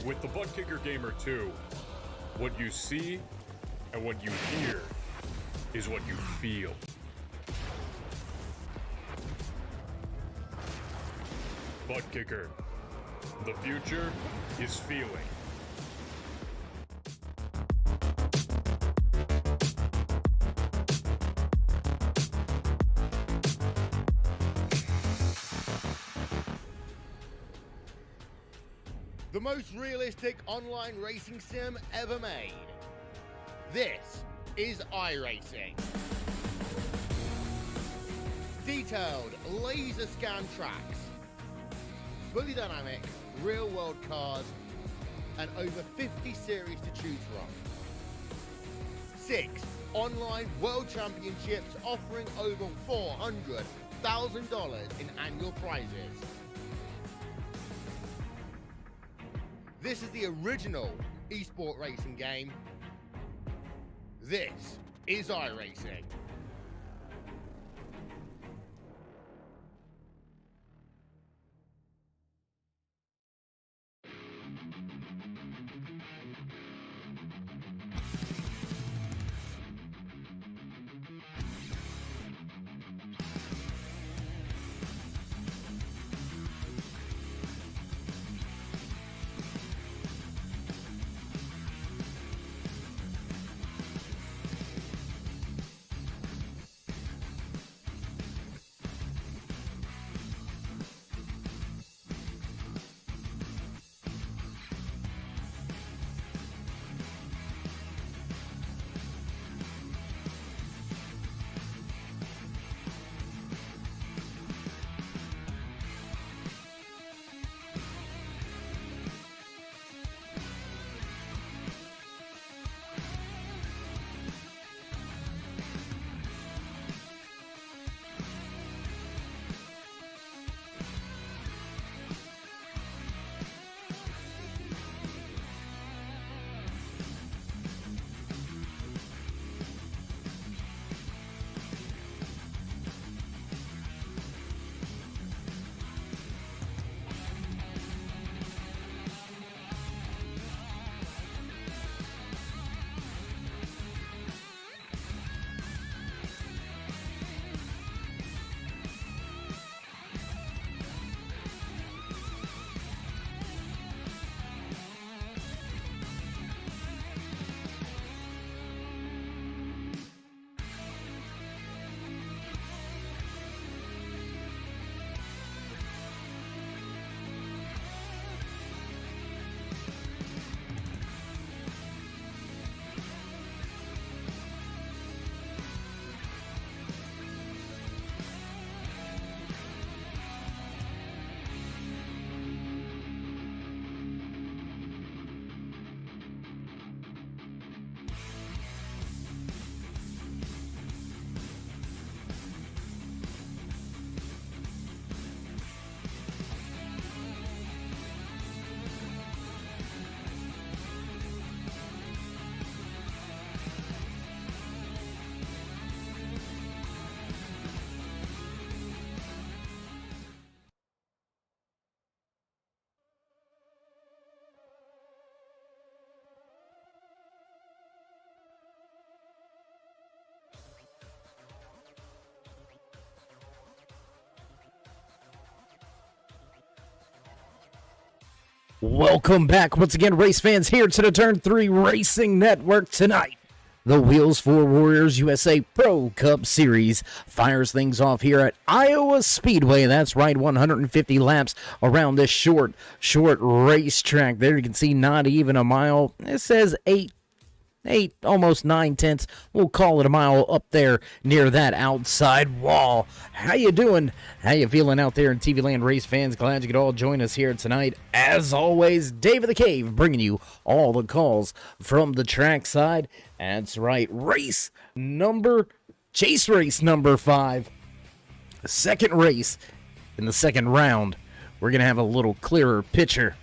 With the Butt Kicker Gamer 2, what you see and what you hear is what you feel. Butt Kicker. The future is feeling. The most realistic online racing sim ever made. This is iRacing. Detailed laser scan tracks, fully dynamic real world cars, and over 50 series to choose from. 6 online world championships offering over $400,000 in annual prizes. This is the original esport racing game. This is iRacing. Welcome back once again, race fans, here to the Turn 3 Racing Network. Tonight, the Wheels for Warriors USA Pro Cup Series fires things off here at Iowa Speedway. That's right, 150 laps around this short racetrack. There you can see not even a mile. It says 8, almost 9/10. We'll call it a mile up there near that outside wall. How you doing? How you feeling out there in TV Land, race fans? Glad you could all join us here tonight. As always, Dave of the Cave bringing you all the calls from the trackside. That's right, chase race number 5. Second race in the second round. We're going to have a little clearer picture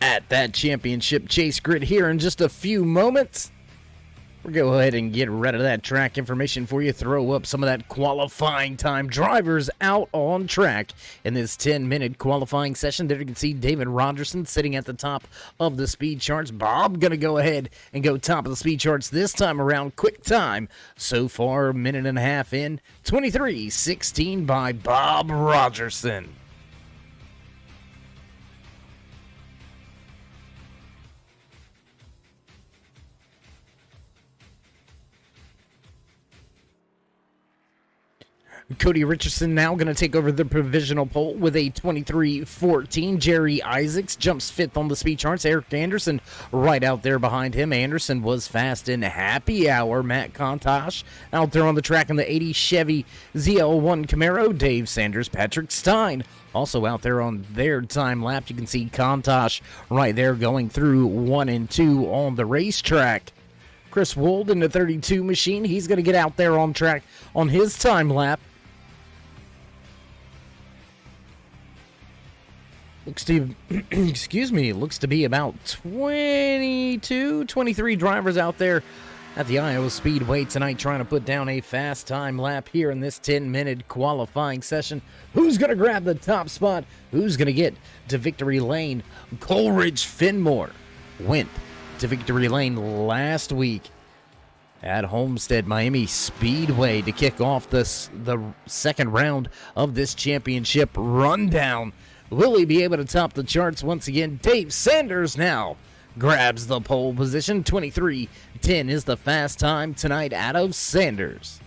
at that championship chase grid here in just a few moments. We'll go ahead and get rid of that track information for you. Throw up some of that qualifying time. Drivers out on track in this 10-minute qualifying session. There you can see David Rogerson sitting at the top of the speed charts. Bob going to go ahead and go top of the speed charts this time around. Quick time so far, a minute and a half in. 23:16 by Bob Rogerson. Cody Richardson now going to take over the provisional pole with a 23:14. Jerry Isaacs jumps fifth on the speed charts. Eric Anderson right out there behind him. Anderson was fast in happy hour. Matt Contosh out there on the track in the 80 Chevy ZL1 Camaro. Dave Sanders, Patrick Stein also out there on their time lap. You can see Contosh right there going through 1 and 2 on the racetrack. Chris Wold in the 32 machine. He's going to get out there on track on his time lap. Looks to be about 22, 23 drivers out there at the Iowa Speedway tonight trying to put down a fast time lap here in this 10-minute qualifying session. Who's going to grab the top spot? Who's going to get to victory lane? Coleridge Fenmore went to victory lane last week at Homestead Miami Speedway to kick off the second round of this championship rundown. Will he be able to top the charts once again? Dave Sanders now grabs the pole position. 23:10 is the fast time tonight out of Sanders.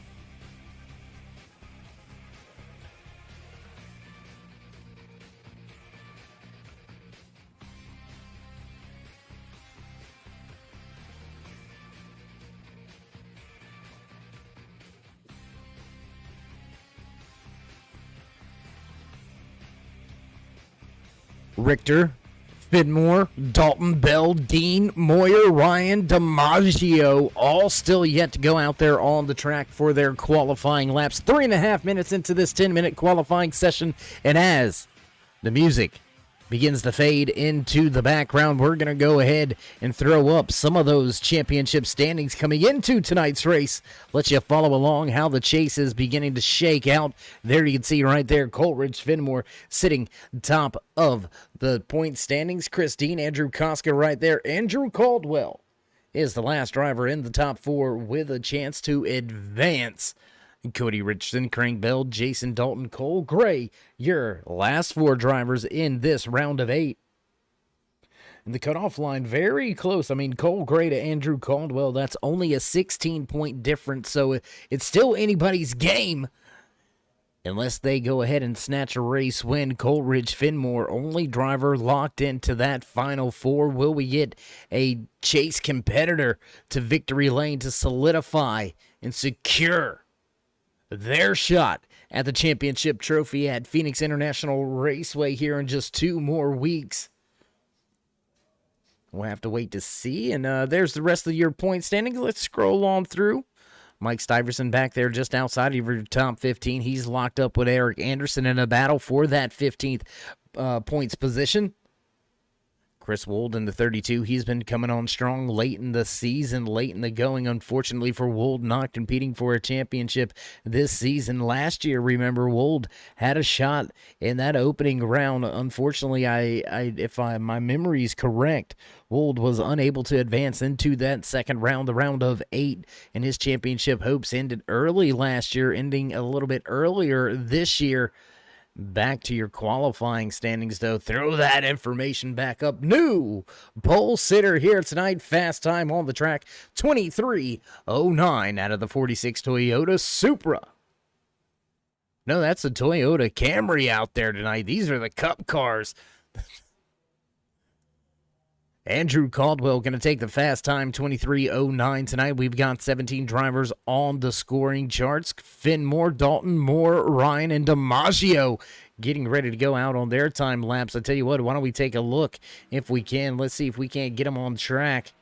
Richter, Fidmore, Dalton, Bell, Dean, Moyer, Ryan, DiMaggio, all still yet to go out there on the track for their qualifying laps. 3.5 minutes into this 10-minute qualifying session, and as the music begins to fade into the background, we're going to go ahead and throw up some of those championship standings coming into tonight's race. Let you follow along how the chase is beginning to shake out. There you can see right there Coleridge Fenmore sitting top of the point standings. Chris Dean, Andrew Koska right there. Andrew Caldwell is the last driver in the top 4 with a chance to advance. Cody Richardson, Craig Bell, Jason Dalton, Cole Gray, your last 4 drivers in this round of 8. And the cutoff line very close. I mean, Cole Gray to Andrew Caldwell, that's only a 16-point difference, so it's still anybody's game. Unless they go ahead and snatch a race win. Coleridge Fenmore, only driver locked into that final 4. Will we get a chase competitor to victory lane to solidify and secure their shot at the championship trophy at Phoenix International Raceway here in just 2 more weeks? We'll have to wait to see. And there's the rest of your point standings. Let's scroll on through. Mike Stiverson back there just outside of your top 15. He's locked up with Eric Anderson in a battle for that 15th points position. Chris Wold in the 32, he's been coming on strong late in the season, late in the going. Unfortunately for Wold, not competing for a championship this season. Last year, remember, Wold had a shot in that opening round. Unfortunately, if my memory is correct, Wold was unable to advance into that second round, the round of 8, and his championship hopes ended early last year, ending a little bit earlier this year. Back to your qualifying standings, though. Throw that information back up. New pole sitter here tonight. Fast time on the track, 23:09 out of the 46 Toyota Supra. No, that's a Toyota Camry out there tonight. These are the Cup cars. Andrew Caldwell going to take the fast time, 23:09 tonight. We've got 17 drivers on the scoring charts. Fenmore, Dalton, Moore, Ryan, and DiMaggio getting ready to go out on their time laps. I tell you what, why don't we take a look if we can. Let's see if we can't get them on track.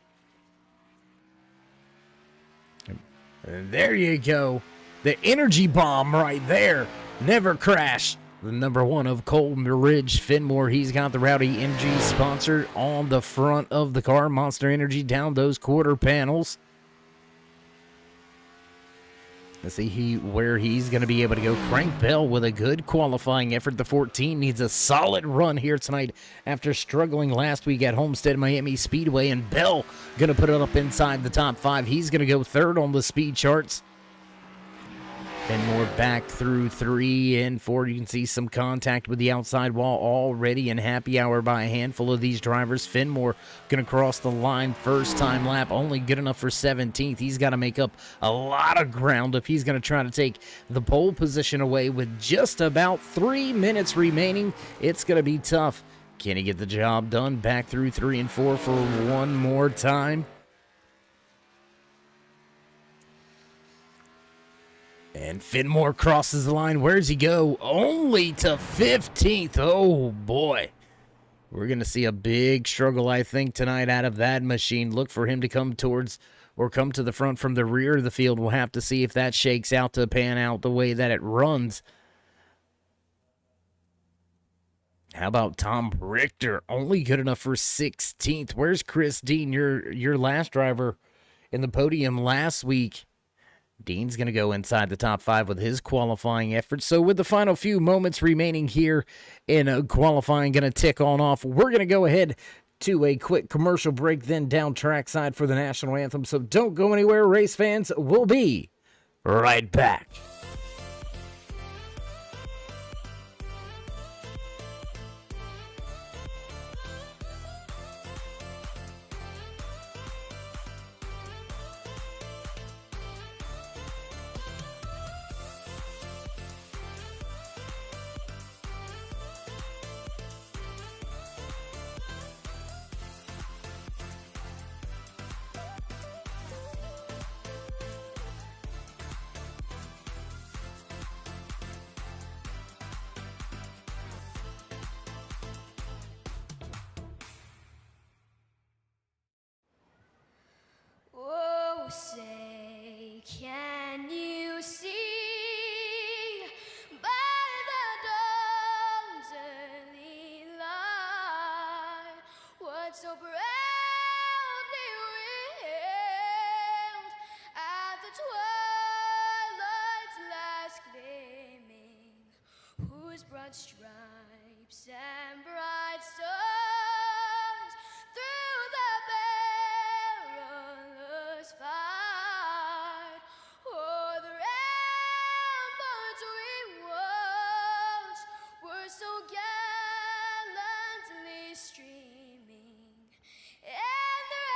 And there you go. The energy bomb right there. Never crash. The number 1 of Coleridge Fenmore. He's got the Rowdy Energy sponsor on the front of the car. Monster Energy down those quarter panels. Let's see where he's going to be able to go. Crank Bell with a good qualifying effort. The 14 needs a solid run here tonight after struggling last week at Homestead Miami Speedway. And Bell going to put it up inside the top 5. He's going to go third on the speed charts. Fenmore back through 3 and 4. You can see some contact with the outside wall already in happy hour by a handful of these drivers. Fenmore going to cross the line first time lap, only good enough for 17th. He's got to make up a lot of ground if he's going to try to take the pole position away with just about 3 minutes remaining. It's going to be tough. Can he get the job done? Back through 3 and 4 for one more time. And Fenmore crosses the line. Where's he go? Only to 15th. Oh, boy. We're going to see a big struggle, I think, tonight out of that machine. Look for him to come towards or come to the front from the rear of the field. We'll have to see if that shakes out to pan out the way that it runs. How about Tom Richter? Only good enough for 16th. Where's Chris Dean, your last driver in the podium last week? Dean's going to go inside the top 5 with his qualifying effort. So with the final few moments remaining here in qualifying going to tick on off, we're going to go ahead to a quick commercial break, then down trackside for the national anthem. So don't go anywhere, race fans. We'll be right back. Say, can you see by the dawn's early light what so proudly wailed at the twilight's last gleaming, whose broad stripes and bright stars through the perilous fight o'er the ramparts we watched were so gallantly streaming, and the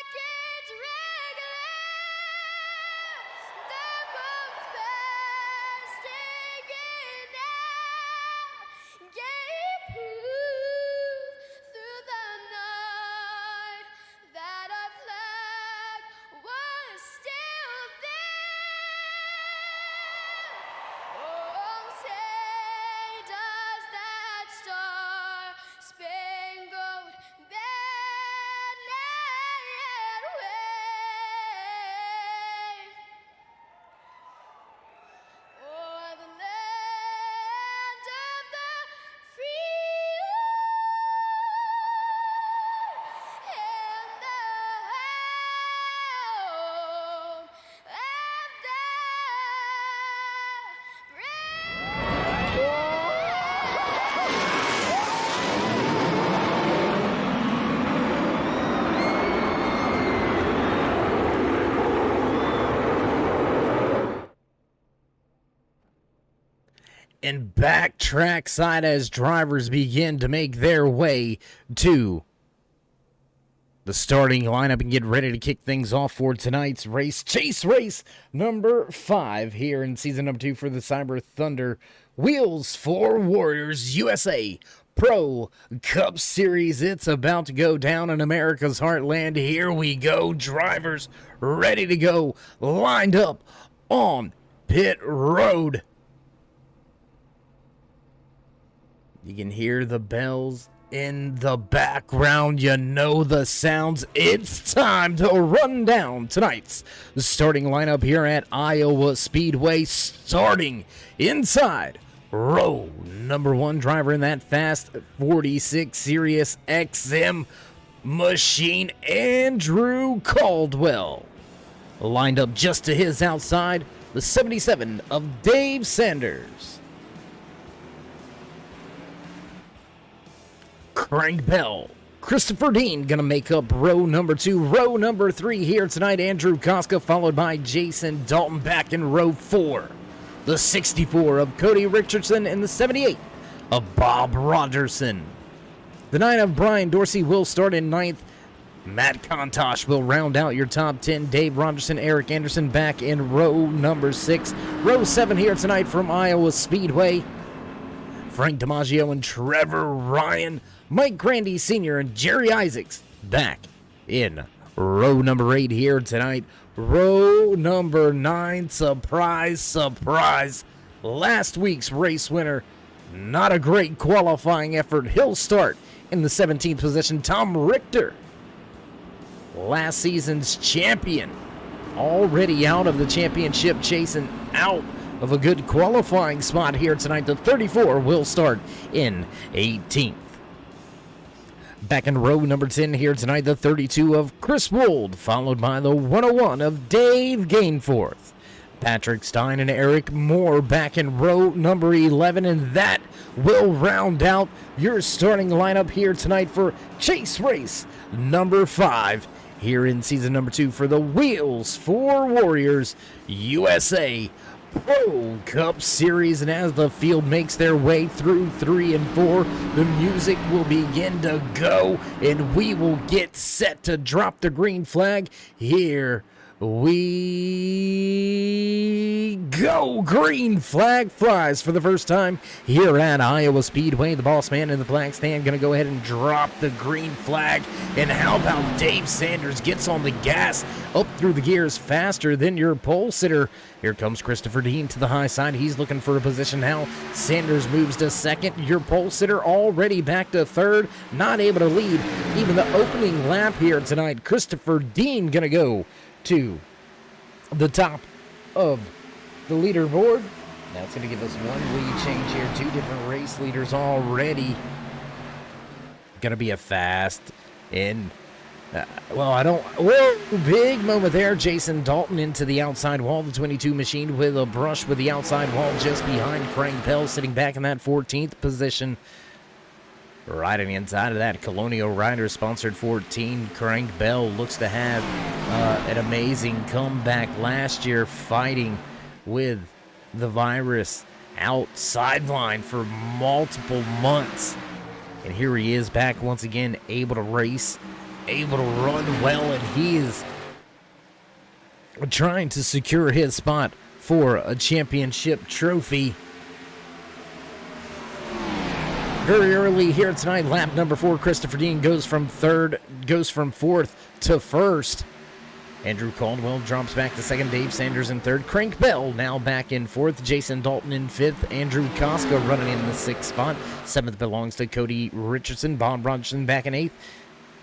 rocket's red glare that both past taken out gave proof through the night that our flag was still there. Oh, say does that star-spangled banner yet wave o'er the land of the free and the home of the And back trackside as drivers begin to make their way to the starting lineup and get ready to kick things off for tonight's race. Chase race number 5 here in season number 2 for the Cyber Thunder Wheels for Warriors USA Pro Cup Series. It's about to go down in America's heartland. Here we go. Drivers ready to go, lined up on pit road. You can hear the bells in the background. You know the sounds. It's time to run down tonight's starting lineup here at Iowa Speedway. Starting inside row number 1, driver in that fast 46 Sirius XM machine, Andrew Caldwell. lined up just to his outside, the 77 of Dave Sanders. Crank Bell, Christopher Dean gonna make up row number 2. Row number 3 here tonight, Andrew Koska, followed by Jason Dalton back in row 4. The 64 of Cody Richardson and the 78 of Bob Rogerson. The 9 of Brian Dorsey will start in 9th. Matt Kontosh will round out your top 10. Dave Rogerson, Eric Anderson back in row number 6. Row 7 here tonight from Iowa Speedway. Frank DiMaggio and Trevor Ryan. Mike Grandy Sr. and Jerry Isaacs back in row number 8 here tonight. Row number 9, surprise, surprise. Last week's race winner, not a great qualifying effort. He'll start in the 17th position. Tom Richter, last season's champion, already out of the championship, chasing out of a good qualifying spot here tonight. The 34 will start in 18th. Back in row number 10 here tonight, the 32 of Chris Wold, followed by the 101 of Dave Gainforth. Patrick Stein and Eric Moore back in row number 11, and that will round out your starting lineup here tonight for Chase Race number 5 here in season number 2 for the Wheels for Warriors USA Pro Cup Series. And as the field makes their way through 3 and 4, the music will begin to go, and we will get set to drop the green flag. Here we go. Green flag flies for the first time here at Iowa Speedway. The boss man in the flag stand going to go ahead and drop the green flag. And how about Dave Sanders gets on the gas up through the gears faster than your pole sitter. Here comes Christopher Dean to the high side. He's looking for a position now. Sanders moves to second. Your pole sitter already back to third. Not able to lead even the opening lap here tonight. Christopher Dean going to go to the top of the leaderboard. That's going to give us one lead change here. 2 different race leaders already. Going to be a fast and big moment there. Jason Dalton into the outside wall. The 22 machine with a brush with the outside wall just behind Crank Bell, sitting back in that 14th position. Right on the inside of that, Colonial Riders sponsored 14. Crank Bell looks to have an amazing comeback last year, fighting with the virus out sideline for multiple months. And here he is back once again, able to race, able to run well, and he is trying to secure his spot for a championship trophy. Very early here tonight, lap number 4, Christopher Dean goes from 4th to 1st. Andrew Caldwell drops back to 2nd. Dave Sanders in 3rd. Crank Bell now back in 4th. Jason Dalton in 5th. Andrew Koska running in the 6th spot. 7th belongs to Cody Richardson. Bob Rogerson back in 8th.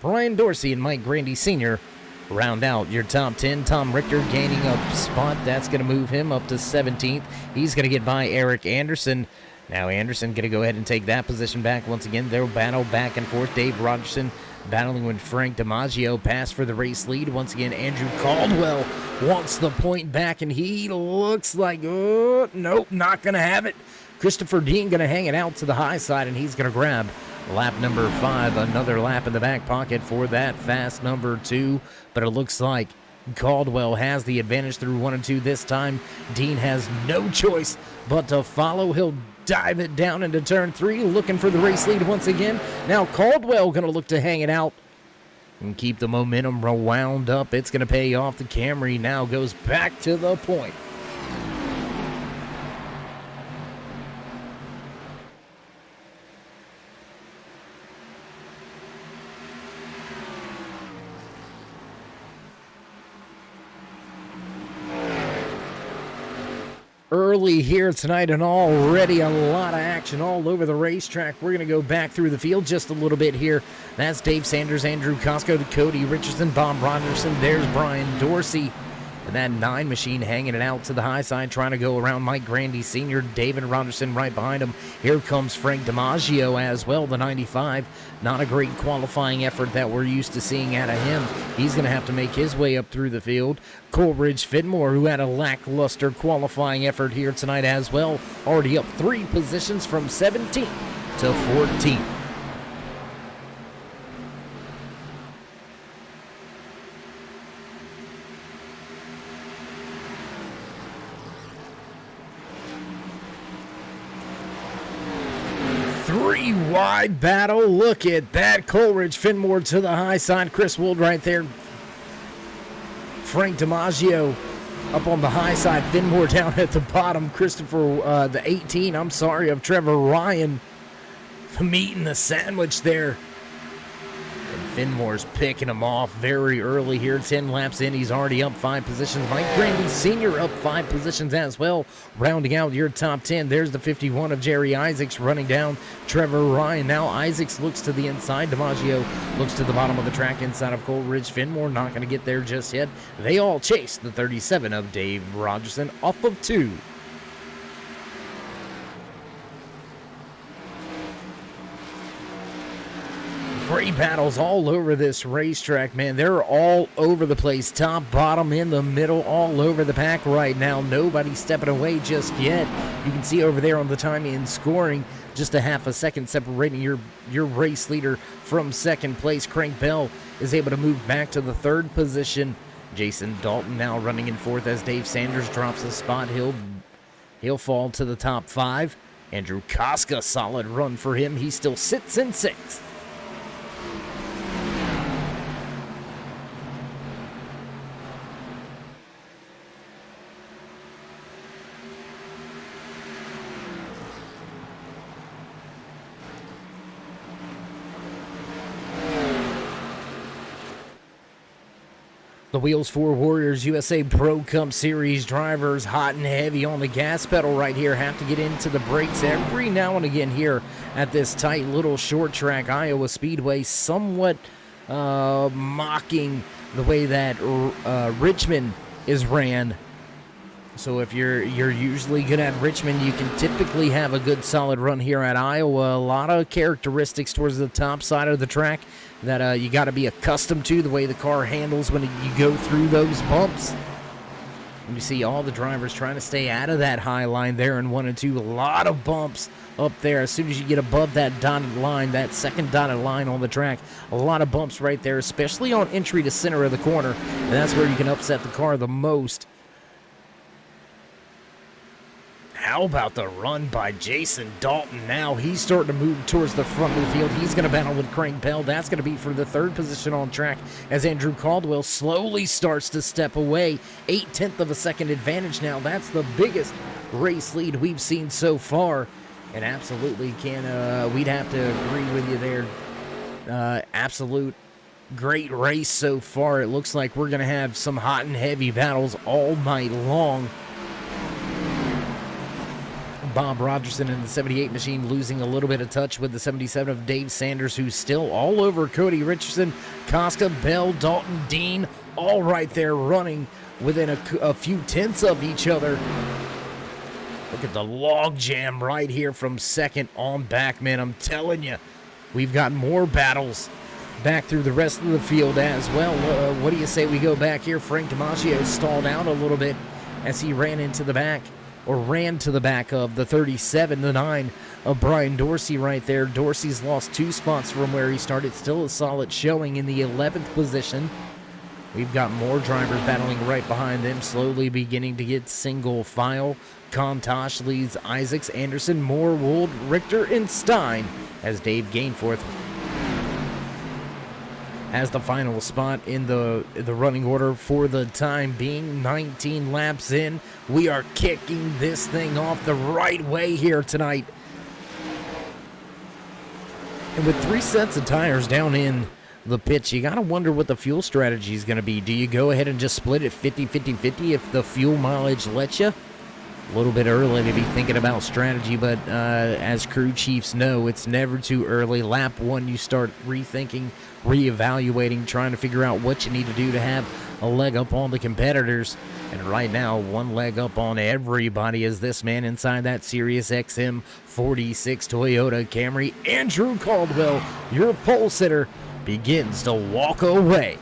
Brian Dorsey and Mike Grandy Sr. round out your top 10. Tom Richter gaining a spot. That's going to move him up to 17th. He's going to get by Eric Anderson. Now Anderson going to go ahead and take that position back once again. They'll battle back and forth. Dave Rogerson battling with Frank DiMaggio. Pass for the race lead. Once again, Andrew Caldwell wants the point back, and he looks like, oh, nope, not going to have it. Christopher Dean going to hang it out to the high side, and he's going to grab lap number 5. Another lap in the back pocket for that fast number 2. But it looks like Caldwell has the advantage through 1 and 2 this time. Dean has no choice but to follow. He'll dive it down into turn 3, looking for the race lead once again. Now Caldwell going to look to hang it out and keep the momentum wound up. It's going to pay off. The Camry now goes back to the point. Early here tonight, and already a lot of action all over the racetrack. We're going to go back through the field just a little bit here. That's Dave Sanders, Andrew Koska, Cody Richardson, Bob Rogerson. There's Brian Dorsey And that 9 machine hanging it out to the high side, trying to go around Mike Grandy Sr., David Rogerson right behind him. Here comes Frank DiMaggio as well, the 95. Not a great qualifying effort that we're used to seeing out of him. He's going to have to make his way up through the field. Coleridge Fenmore, who had a lackluster qualifying effort here tonight as well, already up 3 positions from 17 to 14. Wide battle. Look at that. Coleridge Fenmore to the high side. Chris Wold right there. Frank DiMaggio up on the high side. Fenmore down at the bottom. Christopher, the 18, I'm sorry, of Trevor Ryan. The meat and the sandwich there. And Fenmore's picking him off very early here. 10 laps in. He's already up 5 positions. Mike Grandy Sr. up 5 positions as well. Rounding out your top 10. There's the 51 of Jerry Isaacs running down Trevor Ryan. Now Isaacs looks to the inside. DiMaggio looks to the bottom of the track inside of Coleridge Fenmore. Not going to get there just yet. They all chase the 37 of Dave Rogerson off of 2. Great battles all over this racetrack, man. They're all over the place. Top, bottom, in the middle, all over the pack right now. Nobody stepping away just yet. You can see over there on the time in scoring, just a half a second separating your race leader from second place. Crank Bell is able to move back to the 3rd position. Jason Dalton now running in 4th as Dave Sanders drops a spot. He'll fall to the top 5. Andrew Koska, solid run for him. He still sits in 6th. The Wheels 4 Warriors USA Pro Cup Series drivers hot and heavy on the gas pedal right here. Have to get into the brakes every now and again here at this tight little short track Iowa Speedway. Somewhat mocking the way that Richmond is ran. So if you're usually good at Richmond, you can typically have a good solid run here at Iowa. A lot of characteristics towards the top side of the track that you got to be accustomed to, the way the car handles when you go through those bumps. And you see all the drivers trying to stay out of that high line there in 1 and 2. A lot of bumps up there. As soon as you get above that dotted line, that second dotted line on the track, a lot of bumps right there, especially on entry to center of the corner. And that's where you can upset the car the most. How about the run by Jason Dalton now? He's starting to move towards the front of the field. He's going to battle with Crank Bell. That's going to be for the 3rd position on track as Andrew Caldwell slowly starts to step away. 0.8 of a second advantage now. That's the biggest race lead we've seen so far. And absolutely we'd have to agree with you there. Absolute great race so far. It looks like we're going to have some hot and heavy battles all night long. Bob Rogerson in the 78 machine losing a little bit of touch with the 77 of Dave Sanders, who's still all over Cody Richardson, Koska, Bell, Dalton, Dean, all right there running within a few tenths of each other. Look at the log jam right here from second on back, man. I'm telling you, we've got more battles back through the rest of the field as well. What do you say we go back here? Frank DiMaggio stalled out a little bit as he ran to the back of the 37, the 9 of Brian Dorsey right there. Dorsey's lost 2 spots from where he started. Still a solid showing in the 11th position. We've got more drivers battling right behind them, slowly beginning to get single file. Contosh leads Isaacs, Anderson, Moore, Wold, Richter, and Stein as Dave Gainforth has the final spot in the running order for the time being. 19 laps in. We are kicking this thing off the right way here tonight. And with 3 sets of tires down in the pits, you got to wonder what the fuel strategy is going to be. Do you go ahead and just split it 50-50-50 if the fuel mileage lets you? A little bit early to be thinking about strategy, but as crew chiefs know, it's never too early. Lap 1, you start rethinking, reevaluating, trying to figure out what you need to do to have a leg up on the competitors. And right now, one leg up on everybody is this man inside that Sirius XM 46 Toyota Camry. Andrew Caldwell, your pole sitter, begins to walk away.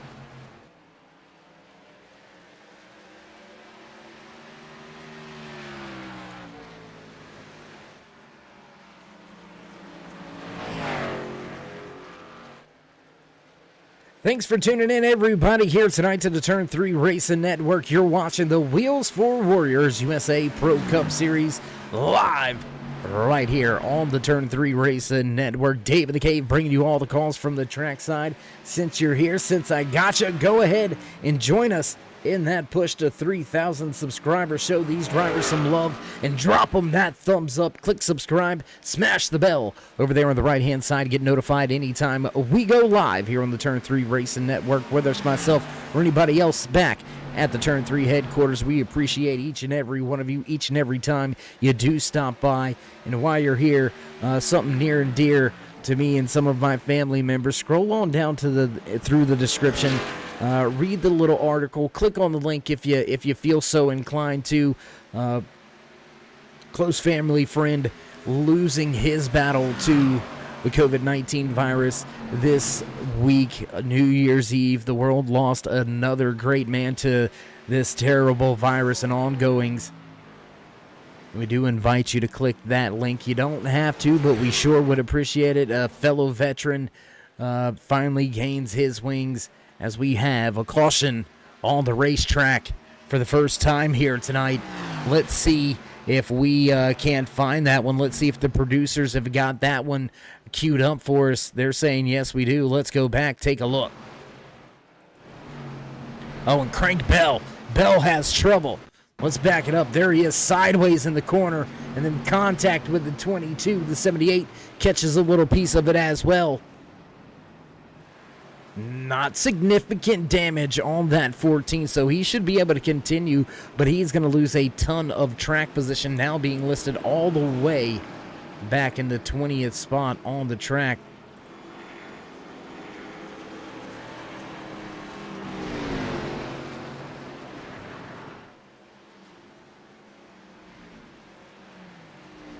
Thanks for tuning in, everybody, here tonight to the Turn 3 Racing Network. You're watching the Wheels for Warriors USA Pro Cup Series live right here on the Turn 3 Racing Network. Dave in the Cave bringing you all the calls from the trackside. Since you're here, since I gotcha, go ahead and join us in that push to 3,000 subscribers. Show these drivers some love and drop them that thumbs up. Click subscribe, smash the bell over there on the right hand side. Get notified anytime we go live here on the Turn 3 Racing Network, whether it's myself or anybody else back at the Turn 3 headquarters. We appreciate each and every one of you, each and every time you do stop by. And while you're here, something near and dear to me and some of my family members, scroll on down to through the description. Read the little article. Click on the link if you feel so inclined to. Close family friend losing his battle to the COVID-19 virus this week, New Year's Eve. The world lost another great man to this terrible virus and ongoings. We do invite you to click that link. You don't have to, but we sure would appreciate it. A fellow veteran finally gains his wings, as we have a caution on the racetrack for the first time here tonight. Let's see if we can't find that one. Let's see if the producers have got that one queued up for us. They're saying yes, we do. Let's go back, take a look. Oh, and Crank Bell. Bell has trouble. Let's back it up. There he is, sideways in the corner, and then contact with the 22. The 78 catches a little piece of it as well. Not significant damage on that 14, so he should be able to continue, but he's going to lose a ton of track position, now being listed all the way back in the 20th spot on the track.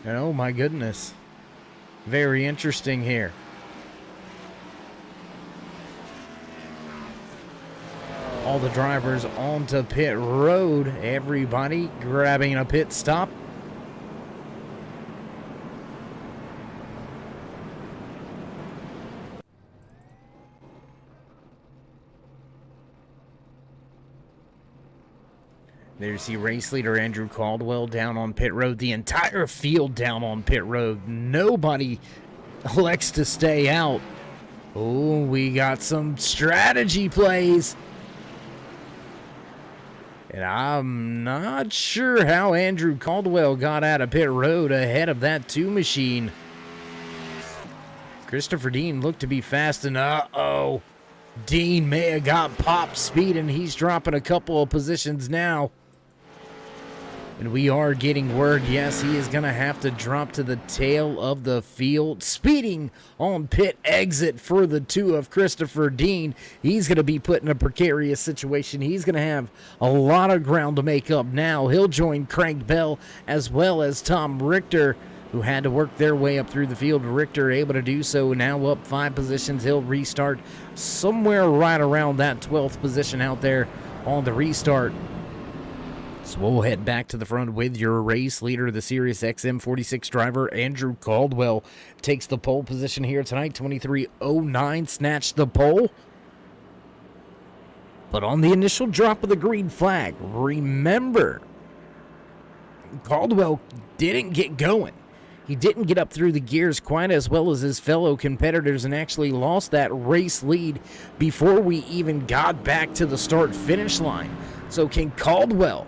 And oh my goodness, very interesting here. All the drivers onto pit road. Everybody grabbing a pit stop. There's the race leader, Andrew Caldwell, down on pit road. The entire field down on pit road. Nobody elects to stay out. Oh, we got some strategy plays. And I'm not sure how Andrew Caldwell got out of pit road ahead of that 2 machine. Christopher Dean looked to be fast, and uh-oh. Dean may have got pop speed, and he's dropping a couple of positions now. And we are getting word, yes, he is going to have to drop to the tail of the field. Speeding on pit exit for the 2 of Christopher Dean. He's going to be put in a precarious situation. He's going to have a lot of ground to make up now. He'll join Crank Bell as well as Tom Richter, who had to work their way up through the field. Richter able to do so, now up 5 positions. He'll restart somewhere right around that 12th position out there on the restart. So we'll head back to the front with your race leader, the Sirius XM 46 driver, Andrew Caldwell. Takes the pole position here tonight. 23:09 snatched the pole. But on the initial drop of the green flag, remember, Caldwell didn't get going. He didn't get up through the gears quite as well as his fellow competitors and actually lost that race lead before we even got back to the start-finish line. So can Caldwell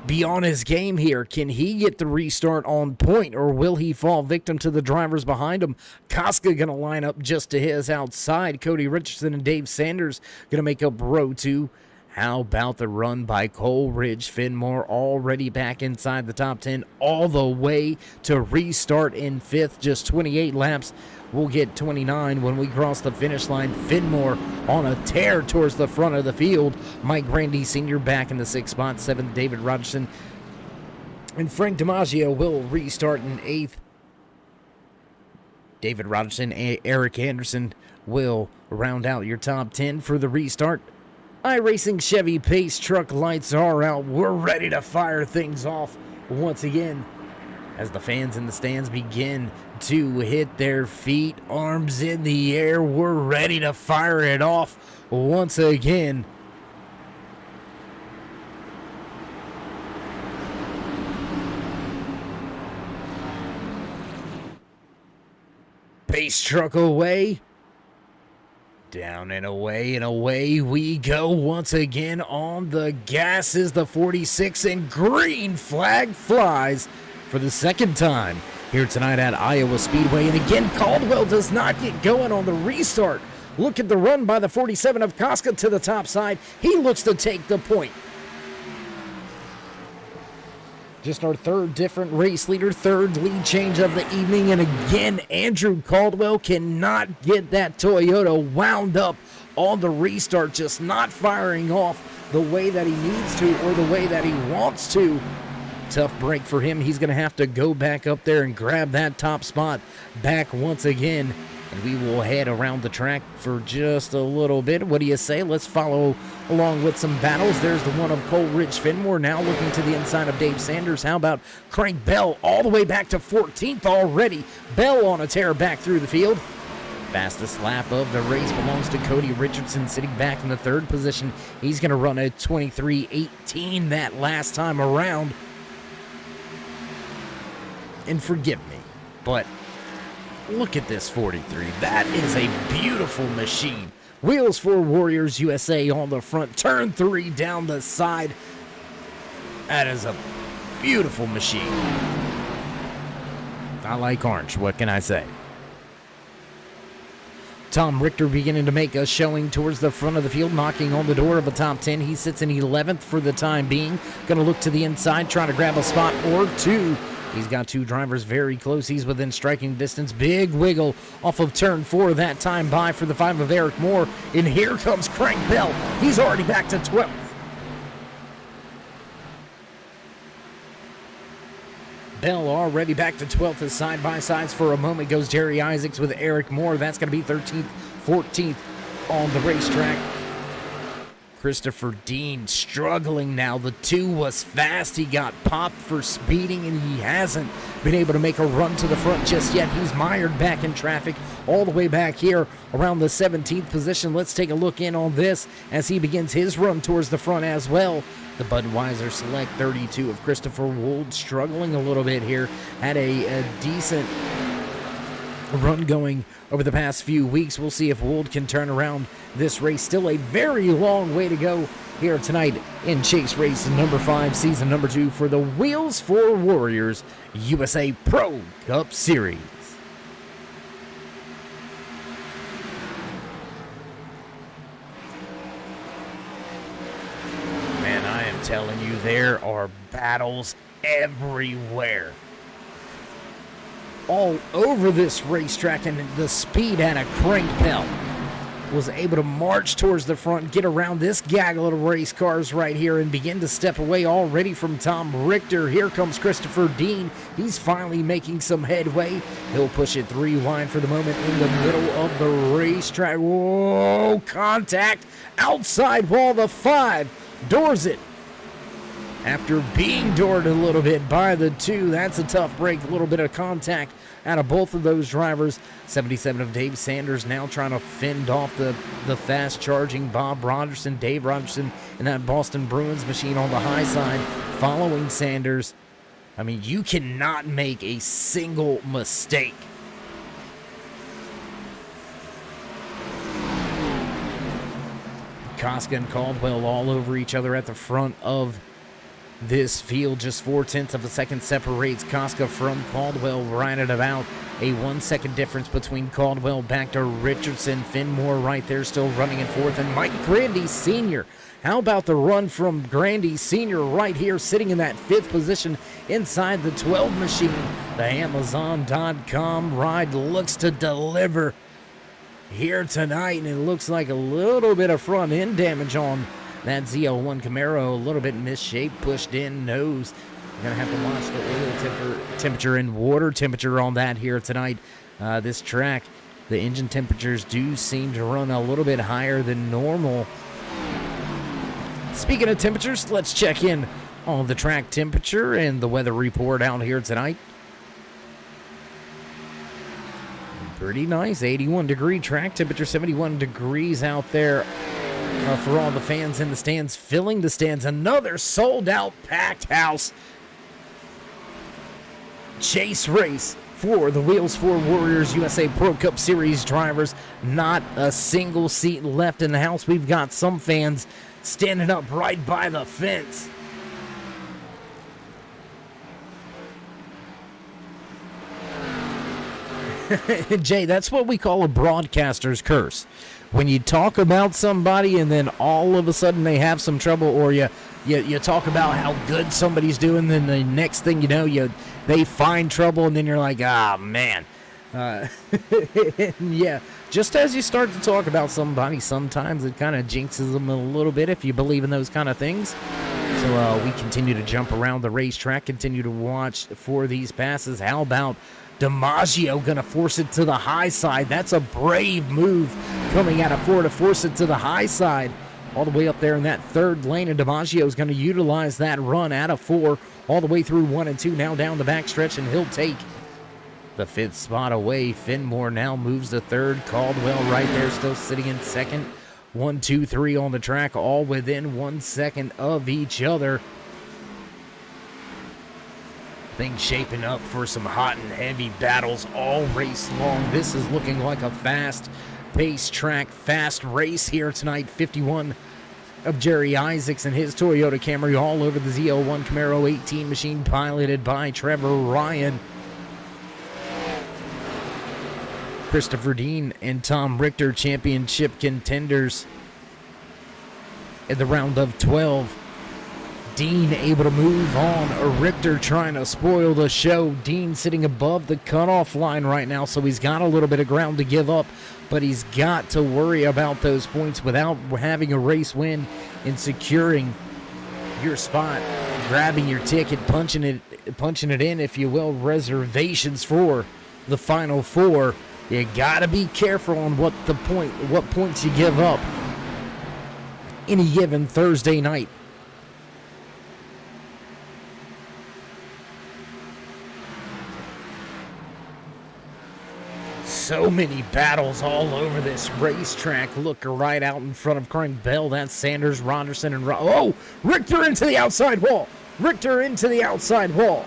be on his game here? Can he get the restart on point, or will he fall victim to the drivers behind him? Koska going to line up just to his outside. Cody Richardson and Dave Sanders going to make up row 2. How about the run by Coleridge Finmore, already back inside the top 10, all the way to restart in 5th, just 28 laps. We'll get 29 when we cross the finish line. Finmore on a tear towards the front of the field. Mike Grandy Sr. back in the 6th spot. 7th, David Rogerson. And Frank DiMaggio will restart in 8th. David Rogerson and Eric Anderson will round out your top 10 for the restart. iRacing Chevy Pace truck lights are out. We're ready to fire things off once again as the fans in the stands begin to hit their feet, arms in the air. We're ready to fire it off once again. Pace truck away. Down and away we go once again. On the gas is the 46, and green flag flies for the second time here tonight at Iowa Speedway. And again, Caldwell does not get going on the restart. Look at the run by the 47 of Koska to the top side. He looks to take the point. Just our third different race leader, third lead change of the evening. And again, Andrew Caldwell cannot get that Toyota wound up on the restart, just not firing off the way that he needs to or the way that he wants to. Tough break for him. He's going to have to go back up there and grab that top spot back once again. And we will head around the track for just a little bit. What do you say? Let's follow along with some battles. There's the one of Coleridge Finmore now looking to the inside of Dave Sanders. How about Craig Bell all the way back to 14th already? Bell on a tear back through the field. Fastest lap of the race belongs to Cody Richardson, sitting back in the 3rd position. He's going to run a 23:18 that last time around. And forgive me, but look at this 43. That is a beautiful machine. Wheels for Warriors USA on the front. Turn 3 down the side. That is a beautiful machine. I like orange. What can I say? Tom Richter beginning to make a showing towards the front of the field, knocking on the door of a top 10. He sits in 11th for the time being. Going to look to the inside, trying to grab a spot or two. He's got two drivers very close. He's within striking distance. Big wiggle off of turn 4 that time by for the 5 of Eric Moore. And here comes Craig Bell. He's already back to 12th. Bell already back to 12th as side-by-sides for a moment goes Jerry Isaacs with Eric Moore. That's going to be 13th, 14th on the racetrack. Christopher Dean struggling now. The 2 was fast. He got popped for speeding, and he hasn't been able to make a run to the front just yet. He's mired back in traffic all the way back here around the 17th position. Let's take a look in on this as he begins his run towards the front as well. The Budweiser Select 32 of Christopher Wold struggling a little bit here. Had a decent run going over the past few weeks. We'll see if Wold can turn around this race. Still a very long way to go here tonight in Chase Race number 5, season number 2 for the Wheels for Warriors USA Pro Cup Series. Man, I am telling you, there are battles everywhere. All over this racetrack, and the speed at a crank belt was able to march towards the front, get around this gaggle of race cars right here, and begin to step away already from Tom Richter. Here comes Christopher Dean. He's finally making some headway. He'll push it 3 wide for the moment in the middle of the racetrack. Whoa, contact outside wall. The 5 doors it. After being doored a little bit by the 2, that's a tough break. A little bit of contact out of both of those drivers. 77 of Dave Sanders now trying to fend off the fast-charging Bob Rogerson. Dave Rogerson in that Boston Bruins machine on the high side following Sanders. I mean, you cannot make a single mistake. Koska and Caldwell all over each other at the front of this field. Just 0.4 of a second separates Koska from Caldwell, right at about a 1 second difference between Caldwell back to Richardson. Finmore right there still running in fourth, and Mike Grandy Sr. How about the run from Grandy Sr. right here, sitting in that 5th position inside the 12 machine. The Amazon.com ride looks to deliver here tonight, and it looks like a little bit of front end damage on that ZL1 Camaro. A little bit misshaped, pushed in nose. You're going to have to watch the oil temperature and water temperature on that here tonight. This track, the engine temperatures do seem to run a little bit higher than normal. Speaking of temperatures, let's check in on the track temperature and the weather report out here tonight. Pretty nice, 81 degree track temperature, 71 degrees out there for all the fans in the stands, filling the stands. Another sold out packed house chase race for the Wheels 4 Warriors USA Pro Cup Series drivers. Not a single seat left in the house. We've got some fans standing up right by the fence. Jay, that's what we call a broadcaster's curse. When you talk about somebody and then all of a sudden they have some trouble, or you talk about how good somebody's doing, then the next thing you know, they find trouble, and then you're like, ah, man. Yeah, just as you start to talk about somebody, sometimes it kind of jinxes them a little bit, if you believe in those kind of things. So we continue to jump around the racetrack, continue to watch for these passes. How about DiMaggio going to force it to the high side? That's a brave move coming out of 4 to force it to the high side, all the way up there in that 3rd lane, and DiMaggio is going to utilize that run out of 4 all the way through 1 and 2, now down the backstretch, and he'll take the 5th spot away. Finmore now moves to 3rd. Caldwell right there still sitting in 2nd. 1, 2, 3 on the track, all within 1 second of each other. Things shaping up for some hot and heavy battles all race long. This is looking like a fast-paced track, fast race here tonight. 51 of Jerry Isaacs and his Toyota Camry all over the ZL1 Camaro 18 machine, piloted by Trevor Ryan. Christopher Dean and Tom Richter, championship contenders in the round of 12. Dean able to move on. Richter trying to spoil the show. Dean sitting above the cutoff line right now, so he's got a little bit of ground to give up, but he's got to worry about those points without having a race win and securing your spot, grabbing your ticket, punching it in, if you will. Reservations for the Final Four. You gotta be careful on what points you give up any given Thursday night. So many battles all over this racetrack. Look right out in front of Crank Bell. That's Sanders, Ronderson, and Richter into the outside wall. Richter into the outside wall.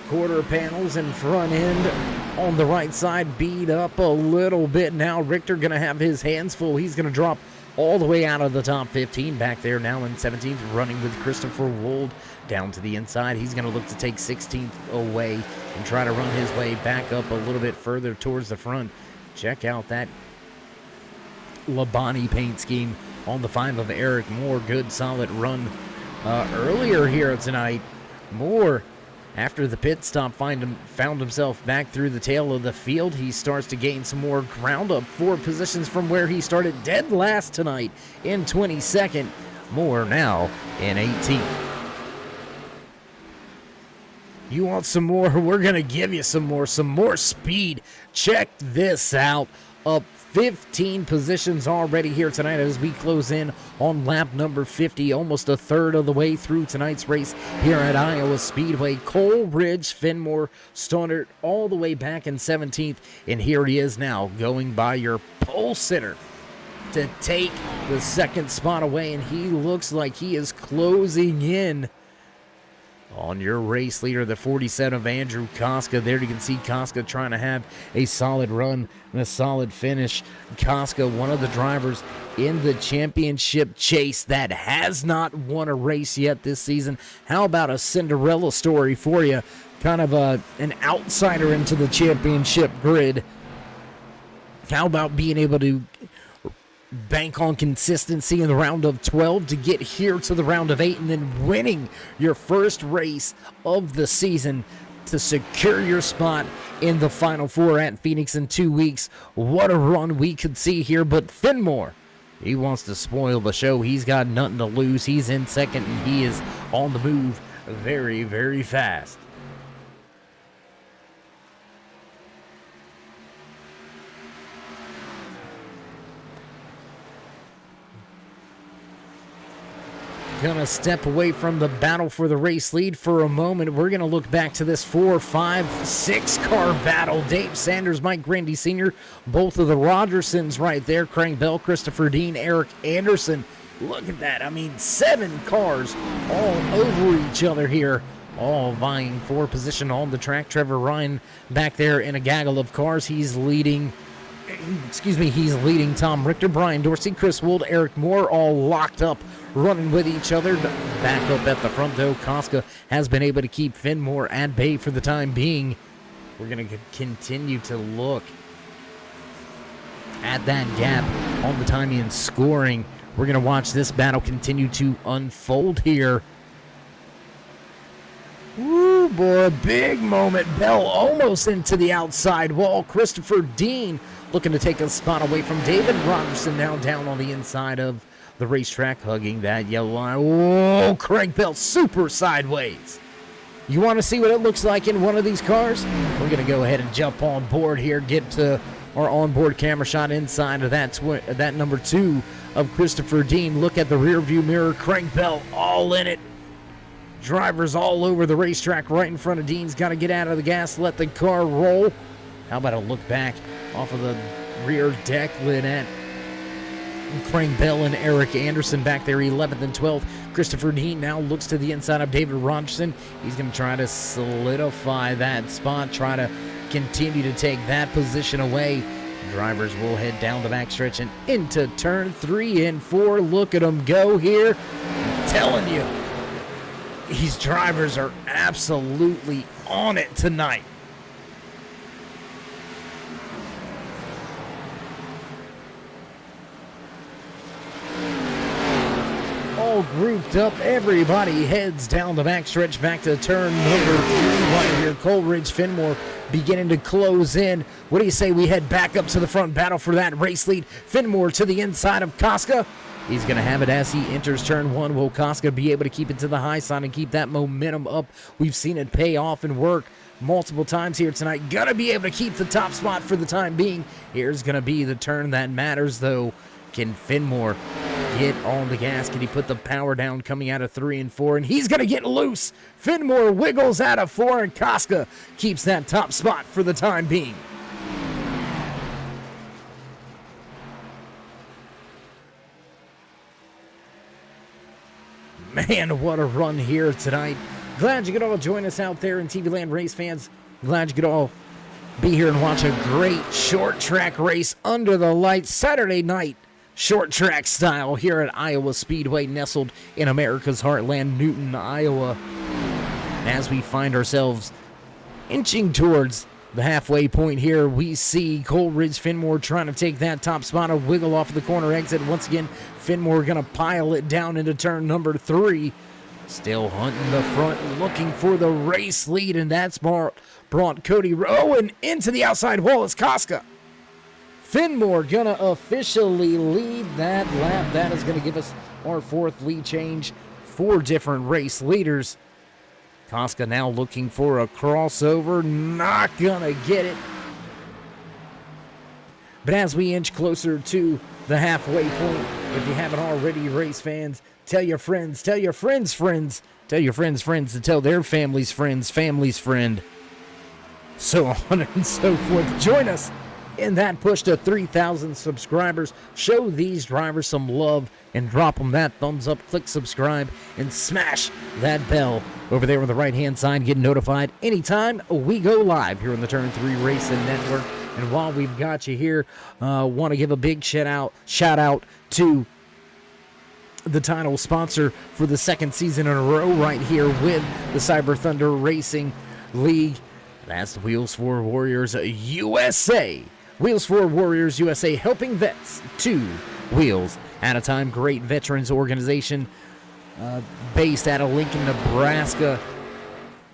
Quarter panels and front end on the right side beat up a little bit now. Richter going to have his hands full. He's going to drop all the way out of the top 15 back there now in 17th, running with Christopher Wold down to the inside. He's going to look to take 16th away and try to run his way back up a little bit further towards the front. Check out that Labonte paint scheme on the 5 of Eric Moore. Good solid run earlier here tonight. Moore, after the pit stop, found himself back through the tail of the field. He starts to gain some more ground, up 4 positions from where he started dead last tonight in 22nd. Moore now in 18th. You want some more? We're going to give you some more speed. Check this out. Up 15 positions already here tonight as we close in on lap number 50, almost a third of the way through tonight's race here at Iowa Speedway. Coleridge, Finmore started all the way back in 17th, and here he is now going by your pole sitter to take the 2nd spot away, and he looks like he is closing in On your race leader, the 47 of Andrew Koska. There you can see Koska trying to have a solid run and a solid finish. Koska, one of the drivers in the championship chase that has not won a race yet this season. How about a Cinderella story for you? Kind of an outsider into the championship grid. How about being able to bank on consistency in the round of 12 to get here to the round of 8 and then winning your first race of the season to secure your spot in the Final Four at Phoenix in 2 weeks. What a run we could see here, but Finmore, he wants to spoil the show. He's got nothing to lose. He's in second and he is on the move very, very fast. Gonna step away from the battle for the race lead for a moment. We're gonna look back to this 4, 5, 6 car battle. Dave Sanders, Mike Grandy Sr., both of the Rogersons right there. Craig Bell, Christopher Dean, Eric Anderson. Look at that. I mean, 7 cars all over each other here, all vying for position on the track. Trevor Ryan back there in a gaggle of cars. He's leading. He's leading Tom Richter, Brian Dorsey, Chris Wold, Eric Moore, all locked up, running with each other. Back up at the front, though, Koska has been able to keep Finmore at bay for the time being. We're going to continue to look at that gap on the timing and scoring. We're going to watch this battle continue to unfold here. Ooh, boy, big moment. Bell almost into the outside wall. Christopher Dean looking to take a spot away from David Robertson, now down on the inside of the racetrack, hugging that yellow line. Whoa, Craig Bell super sideways. You want to see what it looks like in one of these cars? We're going to go ahead and jump on board here, get to our onboard camera shot inside of that number 2 of Christopher Dean. Look at the rear view mirror. Craig Bell all in it. Drivers all over the racetrack right in front of Dean's got to get out of the gas, let the car roll. How about a look back off of the rear deck lid at Craig Bell and Eric Anderson back there, 11th and 12th. Christopher Dean now looks to the inside of David Rogerson. He's going to try to solidify that spot, try to continue to take that position away. Drivers will head down the backstretch and into turn 3 and 4. Look at them go here. I'm telling you, these drivers are absolutely on it tonight. All grouped up, everybody heads down the backstretch back to turn number 3 right here. Coleridge, Finmore beginning to close in. What do you say we head back up to the front, battle for that race lead? Finmore to the inside of Koska. He's going to have it as he enters turn 1. Will Koska be able to keep it to the high side and keep that momentum up? We've seen it pay off and work multiple times here tonight. Gonna be able to keep the top spot for the time being. Here's going to be the turn that matters, though. Can Finmore get on the gas? Can he put the power down coming out of 3 and 4? And he's going to get loose. Finmore wiggles out of 4, and Koska keeps that top spot for the time being. Man, what a run here tonight. Glad you could all join us out there in TV Land, race fans. Glad you could all be here and watch a great short track race under the lights Saturday night. Short track style here at Iowa Speedway, nestled in America's heartland, Newton, Iowa. As we find ourselves inching towards the halfway point here, we see Coleridge, Finmore trying to take that top spot, a wiggle off the corner exit. Once again, Finmore going to pile it down into turn number 3. Still hunting the front, looking for the race lead, and that's brought Cody Rowan into the outside wall. It's Koska. Finmore gonna officially lead that lap. That is gonna give us our 4th lead change. 4 different race leaders. Koska now looking for a crossover. Not gonna get it. But as we inch closer to the halfway point, if you haven't already, race fans, tell your friends, tell your friends' friends, tell your friends' friends to tell their families' friends, families' friend, so on and so forth. Join us in that push to 3,000 subscribers. Show these drivers some love and drop them that thumbs up, click subscribe, and smash that bell over there on the right-hand side. Get notified anytime we go live here on the Turn 3 Racing Network. And while we've got you here, want to give a big shout out to the title sponsor for the second season in a row right here with the Cyber Thunder Racing League. That's the Wheels for Warriors USA. Wheels for Warriors USA, helping vets 2 wheels at a time. Great veterans organization based out of Lincoln, Nebraska.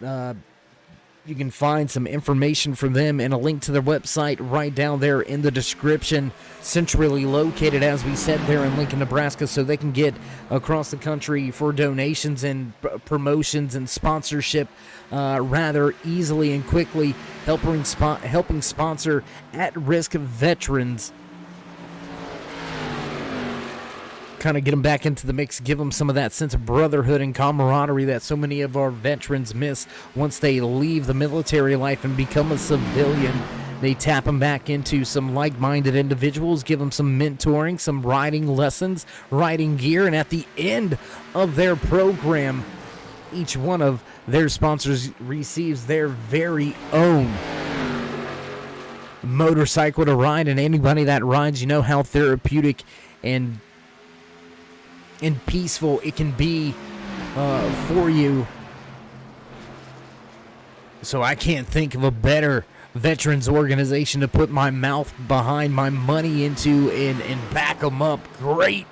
You can find some information from them and a link to their website right down there in the description. Centrally located, as we said, there in Lincoln, Nebraska, so they can get across the country for donations and promotions and sponsorship rather easily and quickly, helping sponsor at-risk veterans. Kind of get them back into the mix, give them some of that sense of brotherhood and camaraderie that so many of our veterans miss once they leave the military life and become a civilian. They tap them back into some like-minded individuals, give them some mentoring, some riding lessons, riding gear, and at the end of their program, each one of their sponsors receives their very own motorcycle to ride. And anybody that rides, you know how therapeutic and peaceful it can be for you. So I can't think of a better veterans organization to put my mouth behind, my money into, and back them up. Great